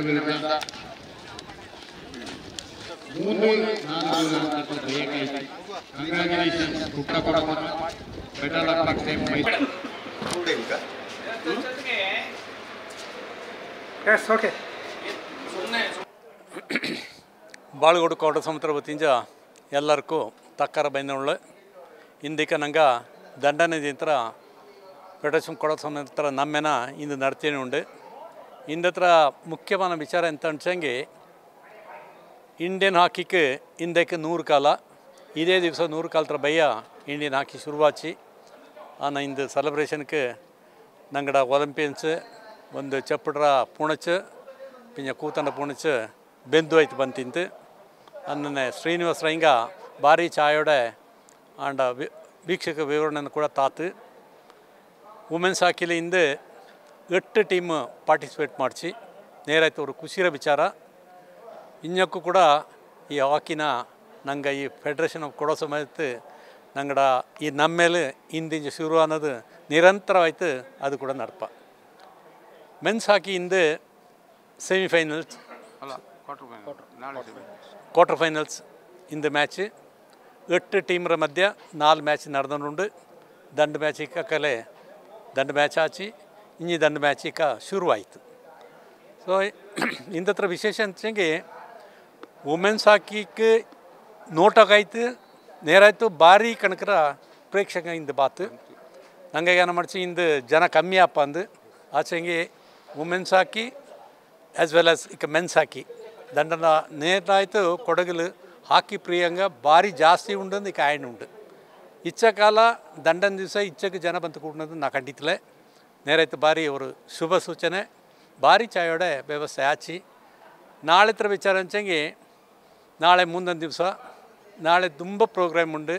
ವಿರುದ್ಧ 3-4 ಬೇಕಾಯಿತು. Congratulations ಪುಟ್ಟಕೊಡಮ್ಮ. Better of luck same ಮೈ. Yes okay. Balugodu ಕೋಟ ಸಮುದ್ರ ವತಿಂಜ ಎಲ್ಲರಿಗೂ ತಕ್ಕರ ಬೈನೊಳ್ಳೆ ಇಂದಿಕ ನಂಗೆ ದಂಡನೆ ದಿಂತ್ರ ಫೆಡರೇಷನ್ ಕೊಡೋ ಸಮುದ್ರ ನಮ್ಮೆನ ಇಂದು ನಡ್ತೇನೆ ಉಂಡು. ಇಂದತ್ರ ಮುಖ್ಯವಾದ ವಿಚಾರ ಎಂತ ಅನ್ಸಂಗೆ ಇಂಡಿಯನ್ ಹಾಕಿಗೆ ಇಂದಕ್ಕೆ 100 ಕಾಲ ಇದೇ ದಿವಸ 100 ಕಾಲತ್ರ ಬಯ್ಯ ಇಂಡಿಯನ್ ಹಾಕಿ ಶುರುವಾಚಿ ಆನ ಇಂದು ಸೆಲೆಬ್ರೇಷನ್ಗೆ ನಂಗಡ ಒಲಿಂಪಿಯನ್ಸ್ ಒಂದು ಚಪ್ಪಡ್ರ ಪುಣಚ್ ಪಿಂಜ ಕೂತಂಡ ಪುಣಚ್ ಬೆಂದು ಆಯ್ತು ಬಂತಿಂತು ಅನ್ನನೆ ಶ್ರೀನಿವಾಸ ರೈಂಗ ಭಾರಿ ಚಾಯೋಡೆ ಆಂಡ ವೀಕ್ಷಕ ವಿವರಣೆಯನ್ನು ಕೂಡ ತಾತು ವುಮೆನ್ಸ್ ಹಾಕಿಲಿ ಇಂದು 8 ಟೀಮ್ ಪಾರ್ಟಿಸಿಪೇಟ್ ಮಾಡಿಸಿ ನೇರಾಯ್ತು ಅವರು ಖುಷಿರ ವಿಚಾರ. ಇನ್ನಕ್ಕೂ ಕೂಡ ಈ ಹಾಕಿನ ನಂಗೆ ಈ ಫೆಡ್ರೇಷನ್ ಕೊಡೋ ಸಮೇತ ನಂಗಡ ಈ ನಮ್ಮ ಮೇಲೆ ಇಂದಿಂಜ ಶುರು ಅನ್ನೋದು ನಿರಂತರವಾಯ್ತು ಅದು ಕೂಡ ನಡ್ಪ ಮೆನ್ಸ್ ಹಾಕಿಯಿಂದ ಸೆಮಿಫೈನಲ್ಸ್ ಕ್ವಾರ್ಟರ್ ಫೈನಲ್ಸ್ ಇಂದ ಮ್ಯಾಚ್ 8 ಟೀಮ್ರ ಮಧ್ಯ 4 ಮ್ಯಾಚ್ ನಡೆದುಂಡು ದಂಡ ಮ್ಯಾಚ್ ಕಲೆ ದಂಡ ಮ್ಯಾಚ್ ಆಚಿ ಇನ್ನಿ ದಂಡ ಮ್ಯಾಚ್ ಶುರುವಾಯಿತು. ಸೊ ಇಂದತ್ರ ವಿಶೇಷ ಅಂತಂಗೆ ವುಮೆನ್ಸ್ ಹಾಕಿಗೆ ನೋಟೋಕಾಯ್ತು ನೇರಾಯ್ತು ಭಾರಿ ಕಣಕರ ಪ್ರೇಕ್ಷಕ ಇಂದ ಬಾತು ನಂಗೆ ಏನು ಮಾಡ್ಸಿ ಇಂದು ಜನ ಕಮ್ಮಿ ಅಪ್ಪ ಅಂದು ಆಚೆಗೆ ವುಮೆನ್ಸ್ ಹಾಕಿ ಆ್ಯಸ್ ವೆಲ್ ಆಸ್ ಇಕ ಮೆನ್ಸ್ ಹಾಕಿ ದಂಡನ ನೇರಾಯ್ತು ಕೊಡಗಲು ಹಾಕಿ ಪ್ರಿಯಾಂಗ ಭಾರಿ ಜಾಸ್ತಿ ಉಂಡು ಇಕ ಆಯ್ನ ಉಂಡು ಇಚ್ಚ ಕಾಲ ದಂಡನ ದಿವಸ ಇಚ್ಚಕ್ಕೆ ಜನ ಬಂತು ಕೂಡೋದು ನಾ ಖಂಡಿತಲೇ ನೇರಾಯ್ತು ಭಾರಿ ಅವರು ಶುಭ ಸೂಚನೆ ಭಾರಿ ಚಾಯೋಡೆ ವ್ಯವಸ್ಥೆ ಆಚಿ ನಾಳೆ ತರ ವಿಚಾರ ಅಂಚಂಗೆ ನಾಳೆ ಮುಂದಿನ ದಿವಸ ನಾಳೆ ತುಂಬ ಪ್ರೋಗ್ರಾಮ್ ಉಂಡು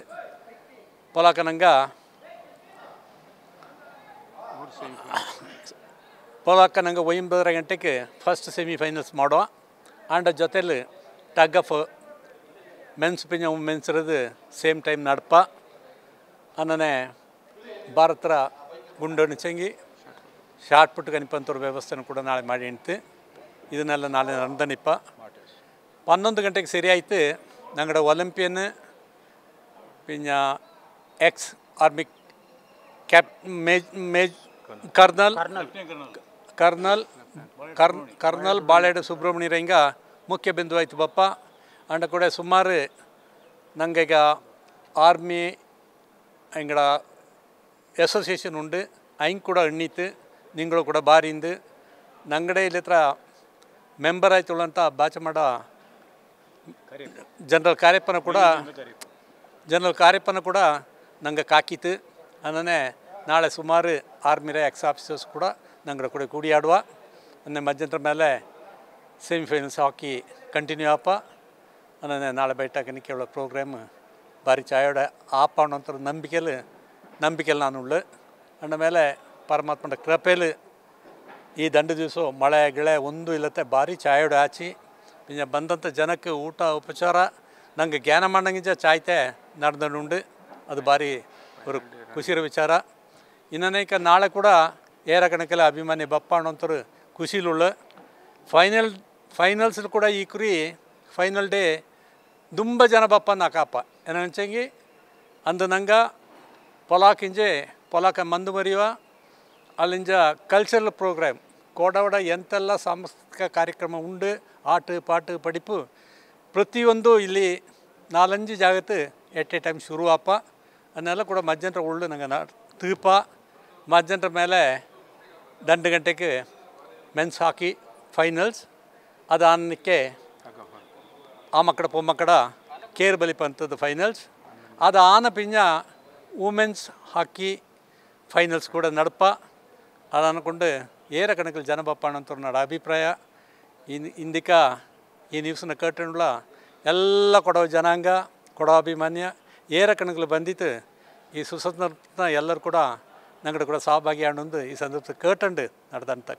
ಪೊಲಾಕನಂಗ ಪೊಲಾಕನಂಗ 9:30 ಗಂಟೆಗೆ ಫಸ್ಟ್ ಸೆಮಿಫೈನಲ್ಸ್ ಮಾಡುವ ಆಂಡ ಜೊತೆಲಿ ಟಗ್ ಆಫ್ ಮೆನ್ಸ್ ಪಿಂಜ ವುಮೆನ್ಸ್ ಇರೋದು ಸೇಮ್ ಟೈಮ್ ನಡಪ ಅನ್ನನೆ ಭಾರತರ ಗುಂಡೋಣಿ ಚಂಗಿ ಶಾರ್ಟ್ ಪುಟ್ ಕನಿಪಂತವ್ರ ವ್ಯವಸ್ಥೆನೂ ಕೂಡ ನಾಳೆ ಮಾಡಿ ಇಣ್ತು ಇದನ್ನೆಲ್ಲ ನಾಳೆ ನಡೆದನಿಪ್ಪ 11 ಗಂಟೆಗೆ ಸರಿ ಆಯ್ತು ನಂಗಡ ಒಲಿಂಪಿಯನ್ ಪಿಂಜ ಎಕ್ಸ್ ಆರ್ಮಿ ಕ್ಯಾಪ್ ಮೇಜ್ ಕರ್ನಲ್ ಬಾಳೆಡು ಸುಬ್ರಹ್ಮಣ್ಯ ರಂಗ ಮುಖ್ಯ ಬಿಂದು ಆಯ್ತು ಬಪ್ಪ ಅಂಡ ಕೂಡ ಸುಮಾರು ನಂಗೆ ಈಗ ಆರ್ಮಿ ಎಂಗಡ ಅಸೋಸಿಯೇಷನ್ ಉಂಡು ಅಯ್ಯಂಗೆ ಕೂಡ ಎಣ್ಣೀತು ನಿಂಗಳು ಕೂಡ ಬಾರಿಂದು ನಂಗಡೆ ಇಲ್ಲಿ ಹತ್ರ ಮೆಂಬರ್ ಆಯ್ತುಳು ಅಂತ ಬಾಚಮಾಡ ಜನರಲ್ ಕಾರ್ಯಪ್ಪನ ಕೂಡ ನಂಗೆ ಕಾಕಿತು ಅನ್ನೇ ನಾಳೆ ಸುಮಾರು ಆರ್ಮಿರ ಎಕ್ಸ್ ಆಫೀಸರ್ಸ್ ಕೂಡ ನಂಗಡ ಕೂಡ ಕೂಡಿಯಾಡುವ ಅನ್ನೆ ಮಧ್ಯಂತರ ಮೇಲೆ ಸೆಮಿಫೈನಲ್ಸ್ ಹಾಕಿ ಕಂಟಿನ್ಯೂ ಆಪ ಅನ್ನೇ ನಾಳೆ ಬೈಟಾಕನಿ ಕೇಳೋ ಪ್ರೋಗ್ರಾಮ್ ಭಾರಿ ಚಾಯೋಡ ಆಪ ಅನ್ನೋಂಥ ನಂಬಿಕೆಯಲ್ಲಿ ನಾನು ಉಳ್ಳು ಅಂದ ಮೇಲೆ ಪರಮಾತ್ಮನ ಕೃಪೆಯಲ್ಲಿ ಈ ದಂಡ ದಿವಸ ಮಳೆ ಗಿಳೆ ಒಂದು ಇಲ್ಲತ್ತೆ ಭಾರಿ ಚಾಯೋಡ ಆಚಿ പിന്നെ ಬಂದಂಥ ಜನಕ್ಕೆ ಊಟ ಉಪಚಾರ ನಂಗೆ ಜ್ಞಾನ ಮಾಡಂಗಿಂಚ ಚಾಯ್ತೆ ನಡೆದುಂಡು ಅದು ಭಾರಿ ಒಂದು ಖುಷಿರ ವಿಚಾರ ಇನ್ನನೇಕ ನಾಳೆ ಕೂಡ ಏರ ಕಣಕ್ಕೆಲ್ಲ ಅಭಿಮಾನಿ ಬಪ್ಪ ಅನ್ನೋಂಥವ್ರು ಖುಷಿಲುಳ್ಳು ಫೈನಲ್ಸ್ ಕೂಡ ಈ ಕುರಿ ಫೈನಲ್ ಡೇ ತುಂಬ ಜನ ಬಪ್ಪ ನಾಕಪ್ಪ ಏನಂಚಂಗಿ ಅಂದು ನಂಗೆ ಪೊಲಾಕ ಮಂದು ಮರಿಯುವ ಅಲ್ಲಿಂಜ ಕಲ್ಚರಲ್ ಪ್ರೋಗ್ರಾಮ್ ಕೋಡವಡ ಎಂತೆಲ್ಲ ಸಾಂಸ್ಕೃತಿಕ ಕಾರ್ಯಕ್ರಮ ಉಂಡು ಆಟ ಪಾಟು ಪಡಿಪು ಪ್ರತಿಯೊಂದು ಇಲ್ಲಿ 4-5 ಜಾಗತ್ತು ಎಟ್ ಎ ಟೈಮ್ ಶುರು ಆಪ ಅನ್ನೆಲ್ಲ ಕೂಡ ಮಧ್ಯಾಹ್ನ ಉಳ್ಳು ನಂಗೆ ತೀಪ ಮಧ್ಯಾಹ್ನ ಮೇಲೆ 2 ಗಂಟೆಗೆ ಮೆನ್ಸ್ ಹಾಕಿ ಫೈನಲ್ಸ್ ಅದು ಅನ್ನಕ್ಕೆ ಆಮಕ್ಕಡ ಪೊಮ್ಮಕ್ಕಡ ಕೇರ್ ಬಲಿಪಂಥದ್ದು ಫೈನಲ್ಸ್ ಅದು ಆನ ಪಿಂಜ ವುಮೆನ್ಸ್ ಹಾಕಿ ಫೈನಲ್ಸ್ ಕೂಡ ನಡಪ ಅದು ಅಂದ್ಕೊಂಡು ಏರ ಕಣಕಲ್ಲಿ ಜನ ಬಪ್ಪ ಅನ್ನೋಂಥವ್ರು ನಡ ಅಭಿಪ್ರಾಯ ಇಂದಿಕ ಈ ನ್ಯೂಸ್ನ ಕೇಟುಳ್ಳ ಎಲ್ಲ ಕೊಡೋ ಜನಾಂಗ ಕೊಡೋ ಅಭಿಮಾನ್ಯ ಏರ ಕಣಕಲ್ಲಿ ಬಂದಿತ್ತು ಈ ಸುಸಂದರ್ಭ ಎಲ್ಲರೂ ಕೂಡ ನಂಗಡ ಕೂಡ ಸಹಭಾಗಿ ಆಡೊಂದು ಈ ಸಂದರ್ಭ ಕೇಟಂಡು ನಡೆದಂತ